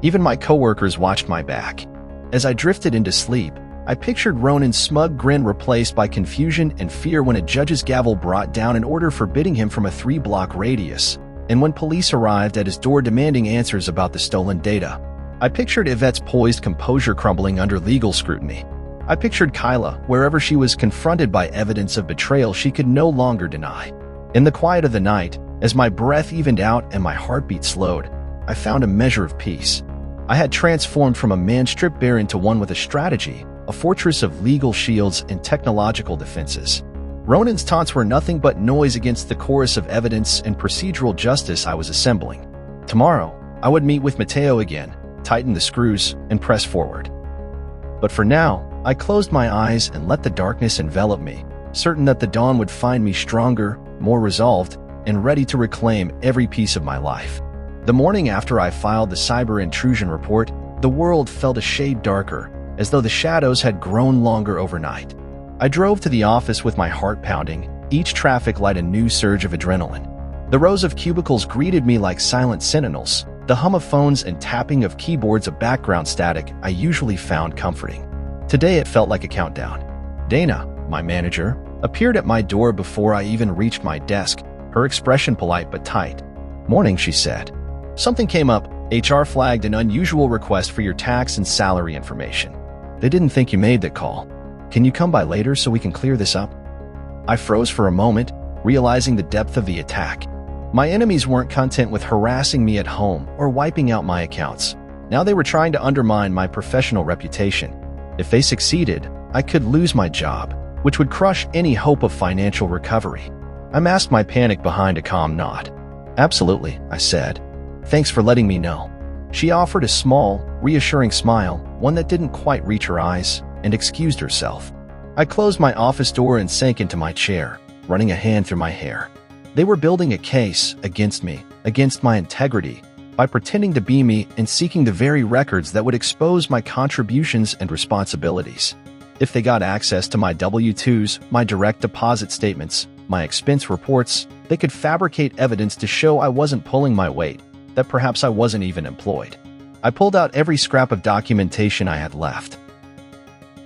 Even my coworkers watched my back. As I drifted into sleep, I pictured Ronan's smug grin replaced by confusion and fear when a judge's gavel brought down an order forbidding him from a 3-block radius, and when police arrived at his door demanding answers about the stolen data. I pictured Yvette's poised composure crumbling under legal scrutiny. I pictured Kyla, wherever she was confronted by evidence of betrayal she could no longer deny. In the quiet of the night, as my breath evened out and my heartbeat slowed, I found a measure of peace. I had transformed from a man stripped bare into one with a strategy, a fortress of legal shields and technological defenses. Ronan's taunts were nothing but noise against the chorus of evidence and procedural justice I was assembling. Tomorrow, I would meet with Mateo again, tighten the screws, and press forward. But for now, I closed my eyes and let the darkness envelop me, certain that the dawn would find me stronger, more resolved, and ready to reclaim every piece of my life. The morning after I filed the cyber intrusion report, the world felt a shade darker, as though the shadows had grown longer overnight. I drove to the office with my heart pounding, each traffic light a new surge of adrenaline. The rows of cubicles greeted me like silent sentinels, the hum of phones and tapping of keyboards a background static I usually found comforting. Today it felt like a countdown. Dana, my manager, appeared at my door before I even reached my desk, her expression polite but tight. "Morning," she said. "Something came up. HR flagged an unusual request for your tax and salary information. They didn't think you made that call. Can you come by later so we can clear this up?" I froze for a moment, realizing the depth of the attack. My enemies weren't content with harassing me at home or wiping out my accounts. Now they were trying to undermine my professional reputation. If they succeeded, I could lose my job, which would crush any hope of financial recovery. I masked my panic behind a calm nod. "Absolutely," I said. "Thanks for letting me know." She offered a small, reassuring smile, one that didn't quite reach her eyes, and excused herself. I closed my office door and sank into my chair, running a hand through my hair. They were building a case against me, against my integrity, by pretending to be me and seeking the very records that would expose my contributions and responsibilities. If they got access to my W-2s, my direct deposit statements, my expense reports, they could fabricate evidence to show I wasn't pulling my weight, that perhaps I wasn't even employed. I pulled out every scrap of documentation I had left.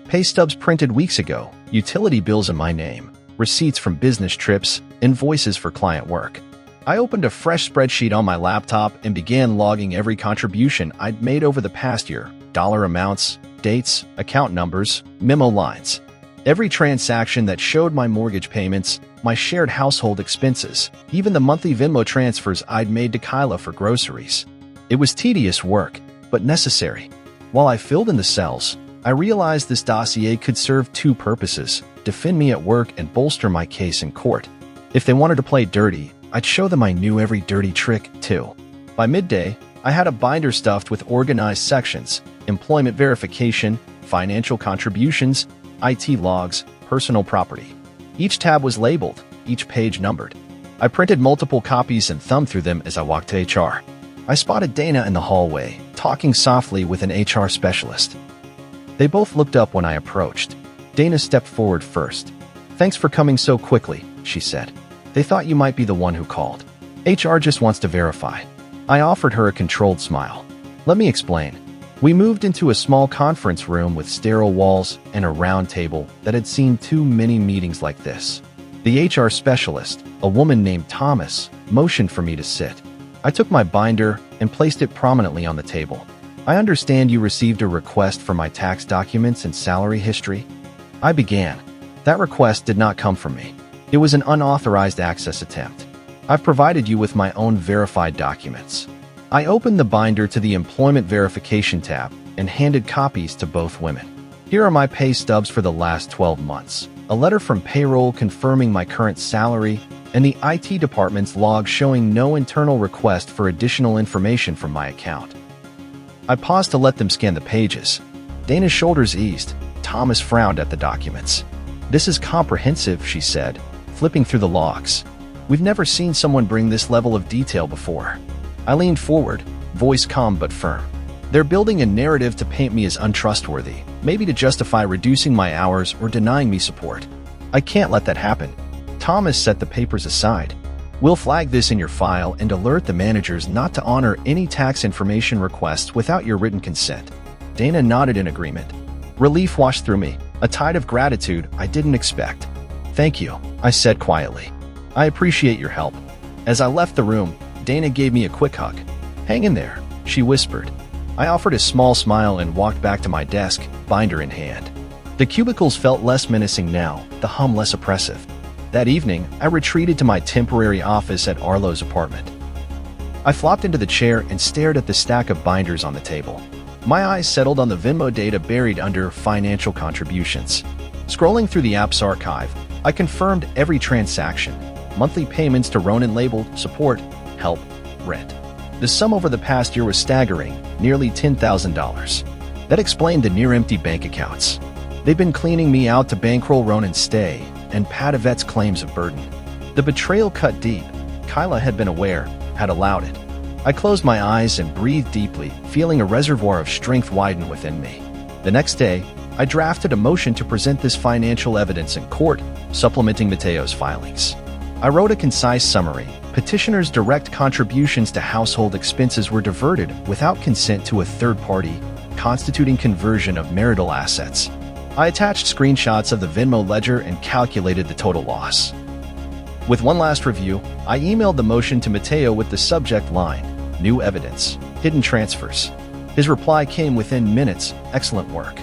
Pay stubs printed weeks ago, utility bills in my name, receipts from business trips, invoices for client work. I opened a fresh spreadsheet on my laptop and began logging every contribution I'd made over the past year, dollar amounts, dates, account numbers, memo lines. Every transaction that showed my mortgage payments, my shared household expenses, even the monthly Venmo transfers I'd made to Kyla for groceries. It was tedious work, but necessary. While I filled in the cells, I realized this dossier could serve two purposes: defend me at work, and bolster my case in court. If they wanted to play dirty, I'd show them I knew every dirty trick, too. By midday, I had a binder stuffed with organized sections: employment verification, financial contributions, IT logs, personal property. Each tab was labeled, each page numbered. I printed multiple copies and thumbed through them as I walked to HR. I spotted Dana in the hallway, talking softly with an HR specialist. They both looked up when I approached. Dana stepped forward first. "Thanks for coming so quickly," she said. "They thought you might be the one who called. HR just wants to verify." I offered her a controlled smile. "Let me explain." We moved into a small conference room with sterile walls and a round table that had seen too many meetings like this. The HR specialist, a woman named Thomas, motioned for me to sit. I took my binder and placed it prominently on the table. "I understand you received a request for my tax documents and salary history." I began. "That request did not come from me. It was an unauthorized access attempt. I've provided you with my own verified documents." I opened the binder to the Employment Verification tab and handed copies to both women. "Here are my pay stubs for the last 12 months, a letter from payroll confirming my current salary, and the IT department's log showing no internal request for additional information from my account." I paused to let them scan the pages. Dana's shoulders eased. Thomas frowned at the documents. "This is comprehensive," she said, flipping through the logs. "We've never seen someone bring this level of detail before." I leaned forward, voice calm but firm. "They're building a narrative to paint me as untrustworthy, maybe to justify reducing my hours or denying me support. I can't let that happen." Thomas set the papers aside. "We'll flag this in your file and alert the managers not to honor any tax information requests without your written consent." Dana nodded in agreement. Relief washed through me, a tide of gratitude I didn't expect. "Thank you," I said quietly. "I appreciate your help." As I left the room, Dana gave me a quick hug. "Hang in there," she whispered. I offered a small smile and walked back to my desk, binder in hand. The cubicles felt less menacing now, the hum less oppressive. That evening, I retreated to my temporary office at Arlo's apartment. I flopped into the chair and stared at the stack of binders on the table. My eyes settled on the Venmo data buried under financial contributions. Scrolling through the app's archive, I confirmed every transaction: monthly payments to Ronan labeled support, help, rent. The sum over the past year was staggering, nearly $10,000. That explained the near-empty bank accounts. They'd been cleaning me out to bankroll Ronan's stay and pad Yvette's claims of burden. The betrayal cut deep. Kyla had been aware, had allowed it. I closed my eyes and breathed deeply, feeling a reservoir of strength widen within me. The next day, I drafted a motion to present this financial evidence in court, supplementing Mateo's filings. I wrote a concise summary. Petitioners' direct contributions to household expenses were diverted without consent to a third party, constituting conversion of marital assets. I attached screenshots of the Venmo ledger and calculated the total loss. With one last review, I emailed the motion to Mateo with the subject line, "New evidence, hidden transfers." His reply came within minutes, "Excellent work.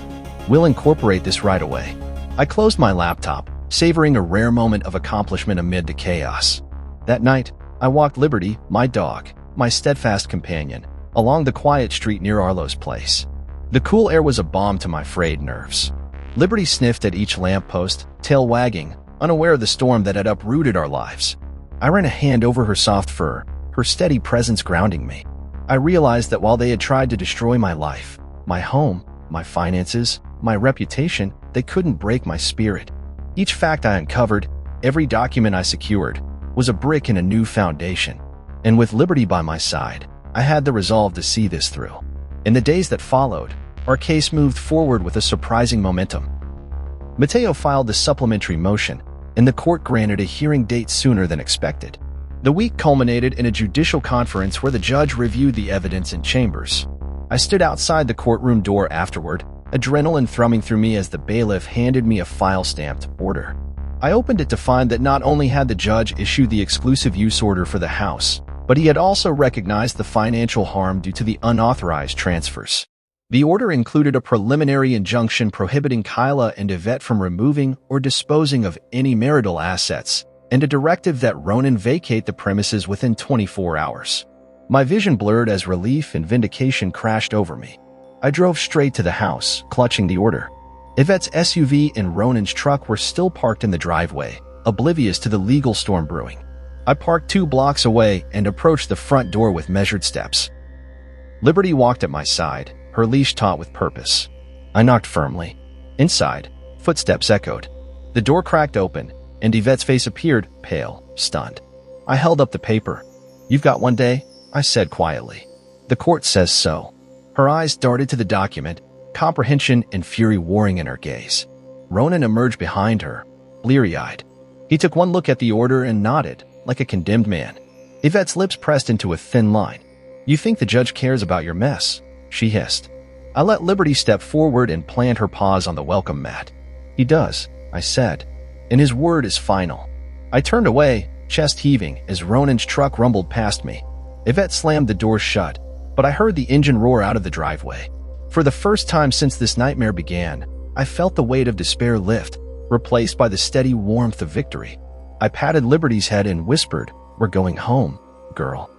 We'll incorporate this right away." I closed my laptop, savoring a rare moment of accomplishment amid the chaos. That night, I walked Liberty, my dog, my steadfast companion, along the quiet street near Arlo's place. The cool air was a balm to my frayed nerves. Liberty sniffed at each lamppost, tail wagging, unaware of the storm that had uprooted our lives. I ran a hand over her soft fur, her steady presence grounding me. I realized that while they had tried to destroy my life, my home, my finances, my reputation, they couldn't break my spirit. Each fact I uncovered, every document I secured, was a brick in a new foundation. And with Liberty by my side, I had the resolve to see this through. In the days that followed, our case moved forward with a surprising momentum. Mateo filed the supplementary motion, and the court granted a hearing date sooner than expected. The week culminated in a judicial conference where the judge reviewed the evidence in chambers. I stood outside the courtroom door afterward, adrenaline thrumming through me as the bailiff handed me a file-stamped order. I opened it to find that not only had the judge issued the exclusive use order for the house, but he had also recognized the financial harm due to the unauthorized transfers. The order included a preliminary injunction prohibiting Kyla and Yvette from removing or disposing of any marital assets, and a directive that Ronan vacate the premises within 24 hours. My vision blurred as relief and vindication crashed over me. I drove straight to the house, clutching the order. Yvette's SUV and Ronan's truck were still parked in the driveway, oblivious to the legal storm brewing. I parked 2 blocks away and approached the front door with measured steps. Liberty walked at my side, her leash taut with purpose. I knocked firmly. Inside, footsteps echoed. The door cracked open, and Yvette's face appeared, pale, stunned. I held up the paper. "You've got 1 day," I said quietly. "The court says so." Her eyes darted to the document, comprehension and fury warring in her gaze. Ronan emerged behind her, bleary-eyed. He took one look at the order and nodded, like a condemned man. Yvette's lips pressed into a thin line. "You think the judge cares about your mess?" she hissed. I let Liberty step forward and plant her paws on the welcome mat. "He does," I said, and his word is final. I turned away, chest heaving, as Ronan's truck rumbled past me. Yvette slammed the door shut, but I heard the engine roar out of the driveway. For the first time since this nightmare began, I felt the weight of despair lift, replaced by the steady warmth of victory. I patted Liberty's head and whispered, "We're going home, girl."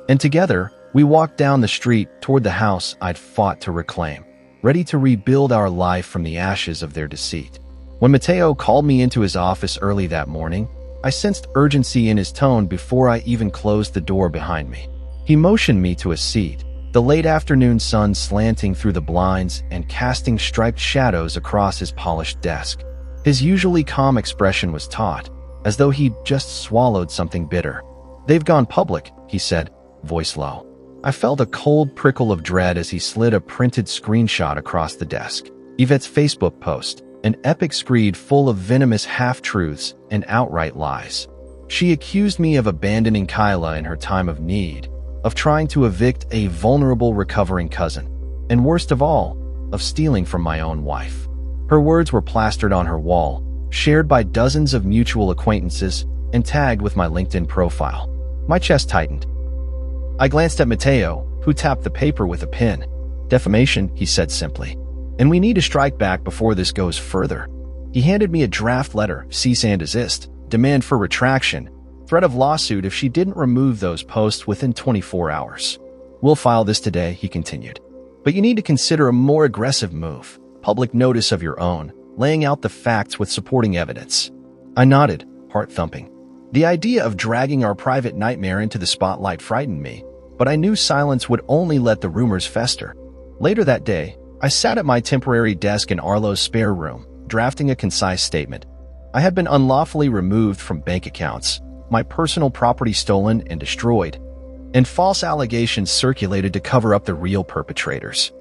And together, we walked down the street toward the house I'd fought to reclaim, ready to rebuild our life from the ashes of their deceit. When Mateo called me into his office early that morning, I sensed urgency in his tone before I even closed the door behind me. He motioned me to a seat, the late afternoon sun slanting through the blinds and casting striped shadows across his polished desk. His usually calm expression was taut, as though he'd just swallowed something bitter. "They've gone public," he said, voice low. I felt a cold prickle of dread as he slid a printed screenshot across the desk. Yvette's Facebook post, an epic screed full of venomous half-truths and outright lies. She accused me of abandoning Kyla in her time of need, of trying to evict a vulnerable recovering cousin, and worst of all, of stealing from my own wife. Her words were plastered on her wall, shared by dozens of mutual acquaintances, and tagged with my LinkedIn profile. My chest tightened. I glanced at Mateo, who tapped the paper with a pen. "Defamation," he said simply. "And we need to strike back before this goes further." He handed me a draft letter, cease and desist, demand for retraction, threat of lawsuit if she didn't remove those posts within 24 hours. "We'll file this today," he continued. "But you need to consider a more aggressive move, public notice of your own, laying out the facts with supporting evidence." I nodded, heart thumping. The idea of dragging our private nightmare into the spotlight frightened me, but I knew silence would only let the rumors fester. Later that day, I sat at my temporary desk in Arlo's spare room, drafting a concise statement. I had been unlawfully removed from bank accounts, my personal property stolen and destroyed, and false allegations circulated to cover up the real perpetrators.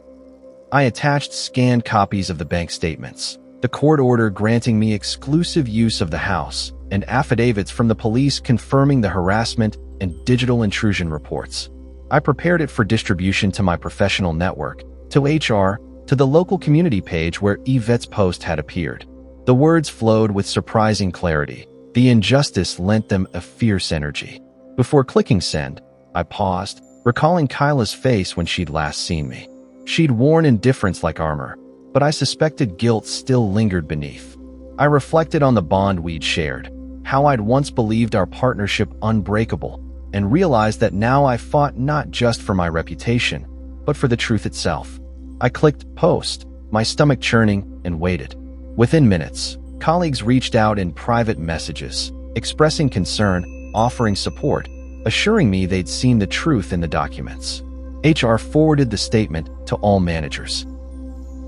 I attached scanned copies of the bank statements, the court order granting me exclusive use of the house, and affidavits from the police confirming the harassment and digital intrusion reports. I prepared it for distribution to my professional network, to HR, to the local community page where Yvette's post had appeared. The words flowed with surprising clarity. The injustice lent them a fierce energy. Before clicking send, I paused, recalling Kyla's face when she'd last seen me. She'd worn indifference like armor, but I suspected guilt still lingered beneath. I reflected on the bond we'd shared, how I'd once believed our partnership unbreakable, and realized that now I fought not just for my reputation, but for the truth itself. I clicked post, my stomach churning, and waited. Within minutes, colleagues reached out in private messages, expressing concern, offering support, assuring me they'd seen the truth in the documents. HR forwarded the statement to all managers.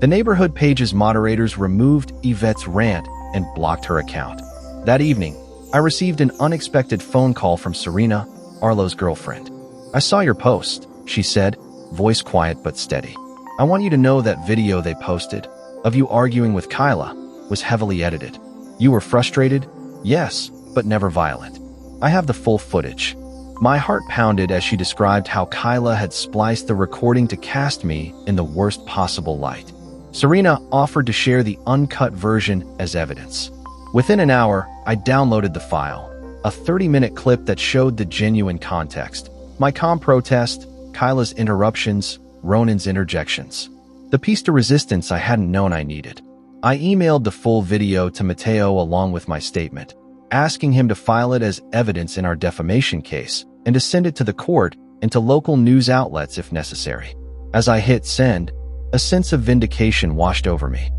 The neighborhood page's moderators removed Yvette's rant and blocked her account. That evening, I received an unexpected phone call from Serena, Arlo's girlfriend. "I saw your post," she said, voice quiet but steady. "I want you to know that video they posted, of you arguing with Kyla, was heavily edited. You were frustrated? Yes, but never violent. I have the full footage." My heart pounded as she described how Kyla had spliced the recording to cast me in the worst possible light. Serena offered to share the uncut version as evidence. Within an hour, I downloaded the file, a 30-minute clip that showed the genuine context. My calm protest, Kyla's interruptions, Ronan's interjections. The piece de resistance I hadn't known I needed. I emailed the full video to Mateo along with my statement, asking him to file it as evidence in our defamation case and to send it to the court and to local news outlets if necessary. As I hit send, a sense of vindication washed over me.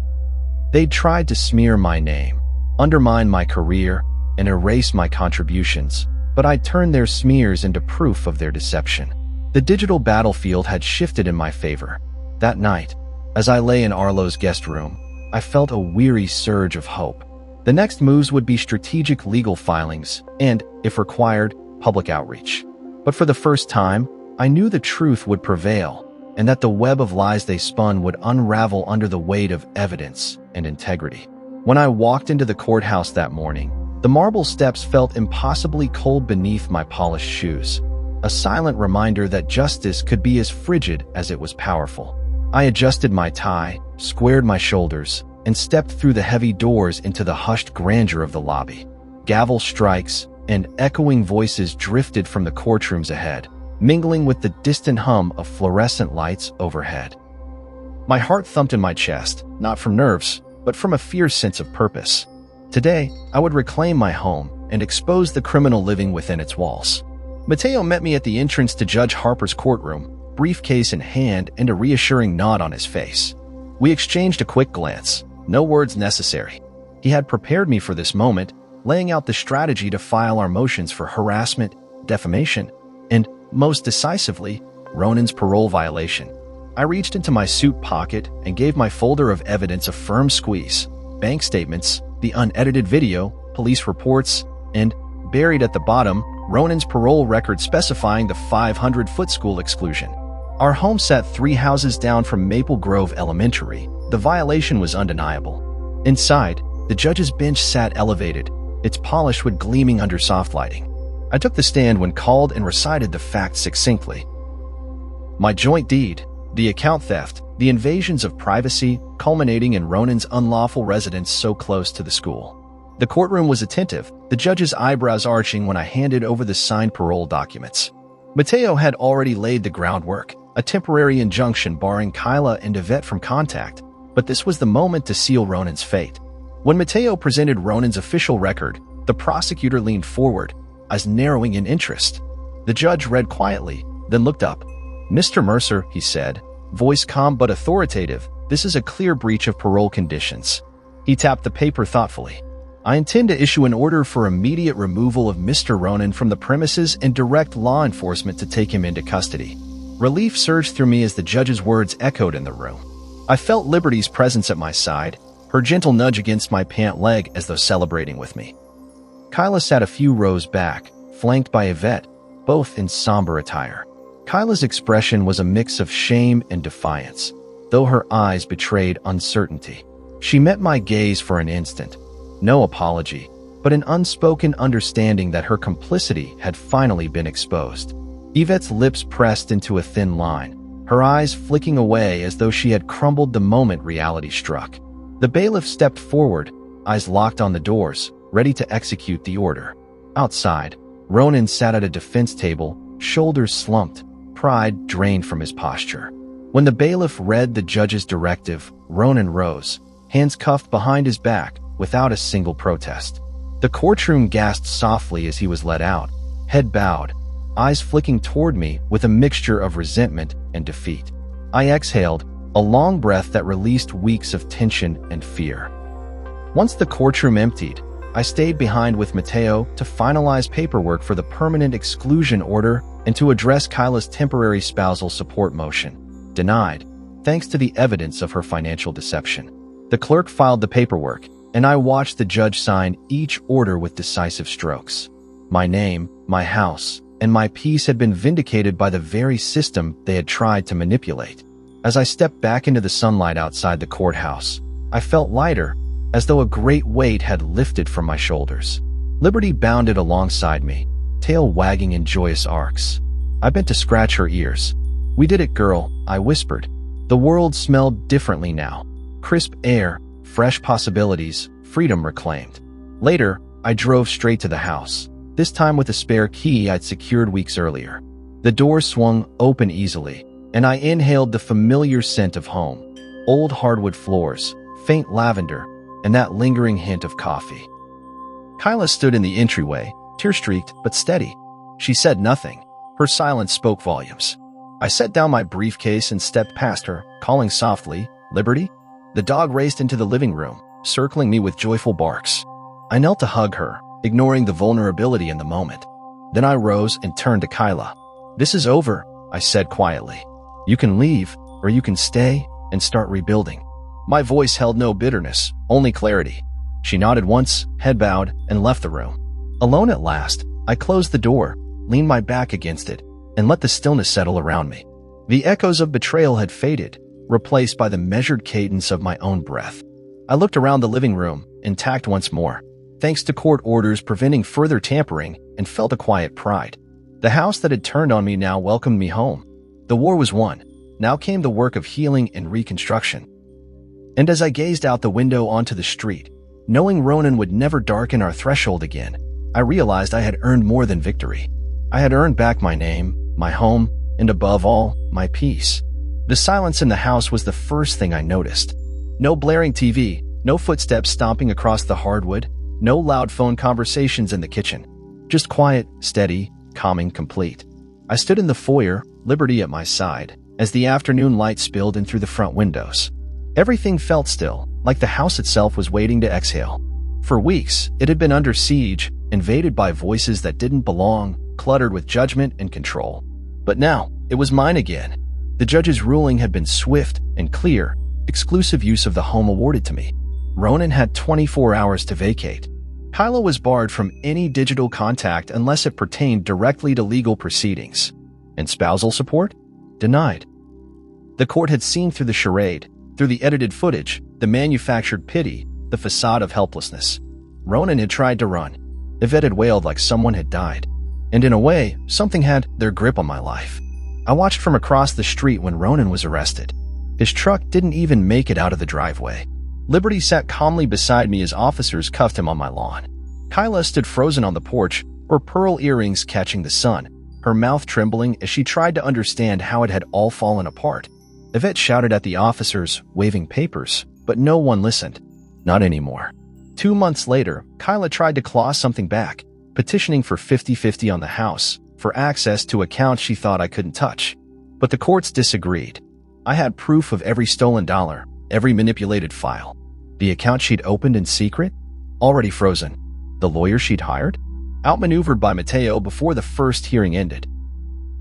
They'd tried to smear my name, undermine my career, and erase my contributions, but I turned their smears into proof of their deception. The digital battlefield had shifted in my favor. That night, as I lay in Arlo's guest room, I felt a weary surge of hope. The next moves would be strategic legal filings and, if required, public outreach. But for the first time, I knew the truth would prevail, and that the web of lies they spun would unravel under the weight of evidence and integrity. When I walked into the courthouse that morning, the marble steps felt impossibly cold beneath my polished shoes, a silent reminder that justice could be as frigid as it was powerful. I adjusted my tie, squared my shoulders, and stepped through the heavy doors into the hushed grandeur of the lobby. Gavel strikes and echoing voices drifted from the courtrooms ahead, mingling with the distant hum of fluorescent lights overhead. My heart thumped in my chest, not from nerves, but from a fierce sense of purpose. Today, I would reclaim my home and expose the criminal living within its walls. Mateo met me at the entrance to Judge Harper's courtroom, briefcase in hand and a reassuring nod on his face. We exchanged a quick glance, no words necessary. He had prepared me for this moment, laying out the strategy to file our motions for harassment, defamation, and, most decisively, Ronan's parole violation. I reached into my suit pocket and gave my folder of evidence a firm squeeze. Bank statements, the unedited video, police reports, and, buried at the bottom, Ronan's parole record specifying the 500-foot school exclusion. Our home sat 3 houses down from Maple Grove Elementary. The violation was undeniable. Inside, the judge's bench sat elevated, its polish wood gleaming under soft lighting. I took the stand when called and recited the facts succinctly. My joint deed, the account theft, the invasions of privacy, culminating in Ronan's unlawful residence so close to the school. The courtroom was attentive, the judge's eyebrows arching when I handed over the signed parole documents. Mateo had already laid the groundwork, a temporary injunction barring Kyla and Yvette from contact, but this was the moment to seal Ronan's fate. When Mateo presented Ronan's official record, the prosecutor leaned forward, eyes narrowing in interest. The judge read quietly, then looked up. "Mr. Mercer," he said, voice calm but authoritative, "this is a clear breach of parole conditions." He tapped the paper thoughtfully. "I intend to issue an order for immediate removal of Mr. Ronan from the premises and direct law enforcement to take him into custody." Relief surged through me as the judge's words echoed in the room. I felt Liberty's presence at my side, her gentle nudge against my pant leg as though celebrating with me. Kyla sat a few rows back, flanked by Yvette, both in somber attire. Kyla's expression was a mix of shame and defiance, though her eyes betrayed uncertainty. She met my gaze for an instant. No apology, but an unspoken understanding that her complicity had finally been exposed. Yvette's lips pressed into a thin line, her eyes flicking away as though she had crumbled the moment reality struck. The bailiff stepped forward, eyes locked on the doors, ready to execute the order. Outside, Ronan sat at a defense table, shoulders slumped, pride drained from his posture. When the bailiff read the judge's directive, Ronan rose, hands cuffed behind his back, without a single protest. The courtroom gasped softly as he was let out, head bowed, eyes flicking toward me with a mixture of resentment and defeat. I exhaled, a long breath that released weeks of tension and fear. Once the courtroom emptied, I stayed behind with Mateo to finalize paperwork for the permanent exclusion order and to address Kyla's temporary spousal support motion, denied, thanks to the evidence of her financial deception. The clerk filed the paperwork, and I watched the judge sign each order with decisive strokes. My name, my house, and my peace had been vindicated by the very system they had tried to manipulate. As I stepped back into the sunlight outside the courthouse, I felt lighter, as though a great weight had lifted from my shoulders. Liberty bounded alongside me, tail wagging in joyous arcs. I bent to scratch her ears. "We did it, girl," I whispered. The world smelled differently now. Crisp air, fresh possibilities, freedom reclaimed. Later, I drove straight to the house, this time with a spare key I'd secured weeks earlier. The door swung open easily, and I inhaled the familiar scent of home. Old hardwood floors, faint lavender, and that lingering hint of coffee. Kyla stood in the entryway, tear-streaked but steady. She said nothing. Her silence spoke volumes. I set down my briefcase and stepped past her, calling softly, "Liberty?" The dog raced into the living room, circling me with joyful barks. I knelt to hug her, ignoring the vulnerability in the moment. Then I rose and turned to Kyla. "This is over," I said quietly. "You can leave, or you can stay and start rebuilding." My voice held no bitterness, only clarity. She nodded once, head bowed, and left the room. Alone at last, I closed the door, leaned my back against it, and let the stillness settle around me. The echoes of betrayal had faded, replaced by the measured cadence of my own breath. I looked around the living room, intact once more, thanks to court orders preventing further tampering, and felt a quiet pride. The house that had turned on me now welcomed me home. The war was won. Now came the work of healing and reconstruction. And as I gazed out the window onto the street, knowing Ronan would never darken our threshold again, I realized I had earned more than victory. I had earned back my name, my home, and above all, my peace. The silence in the house was the first thing I noticed. No blaring TV, no footsteps stomping across the hardwood, no loud phone conversations in the kitchen. Just quiet, steady, calming, complete. I stood in the foyer, Liberty at my side, as the afternoon light spilled in through the front windows. Everything felt still, like the house itself was waiting to exhale. For weeks, it had been under siege, invaded by voices that didn't belong, cluttered with judgment and control. But now, it was mine again. The judge's ruling had been swift and clear, exclusive use of the home awarded to me. Ronan had 24 hours to vacate. Kyla was barred from any digital contact unless it pertained directly to legal proceedings. And spousal support? Denied. The court had seen through the charade, through the edited footage, the manufactured pity, the facade of helplessness. Ronan had tried to run. Yvette had wailed like someone had died. And in a way, something had their grip on my life. I watched from across the street when Ronan was arrested. His truck didn't even make it out of the driveway. Liberty sat calmly beside me as officers cuffed him on my lawn. Kyla stood frozen on the porch, her pearl earrings catching the sun, her mouth trembling as she tried to understand how it had all fallen apart. Yvette shouted at the officers, waving papers, but no one listened. Not anymore. 2 months later, Kyla tried to claw something back, petitioning for 50-50 on the house, for access to accounts she thought I couldn't touch. But the courts disagreed. I had proof of every stolen dollar, every manipulated file. The account she'd opened in secret? Already frozen. The lawyer she'd hired? Outmaneuvered by Mateo before the first hearing ended.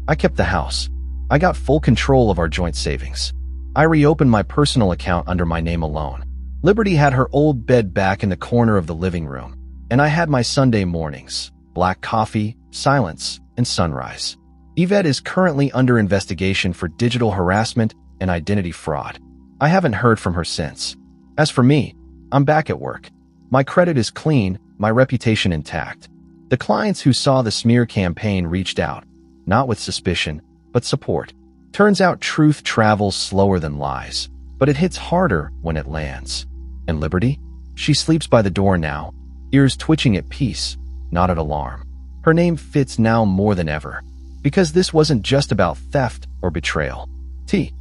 I kept the house. I got full control of our joint savings. I reopened my personal account under my name alone. Liberty had her old bed back in the corner of the living room, and I had my Sunday mornings, black coffee, silence, and sunrise. Yvette is currently under investigation for digital harassment and identity fraud. I haven't heard from her since. As for me, I'm back at work. My credit is clean, my reputation intact. The clients who saw the smear campaign reached out, not with suspicion, but support. Turns out truth travels slower than lies, but it hits harder when it lands. And Liberty? She sleeps by the door now, ears twitching at peace, not at alarm. Her name fits now more than ever, because this wasn't just about theft or betrayal. T.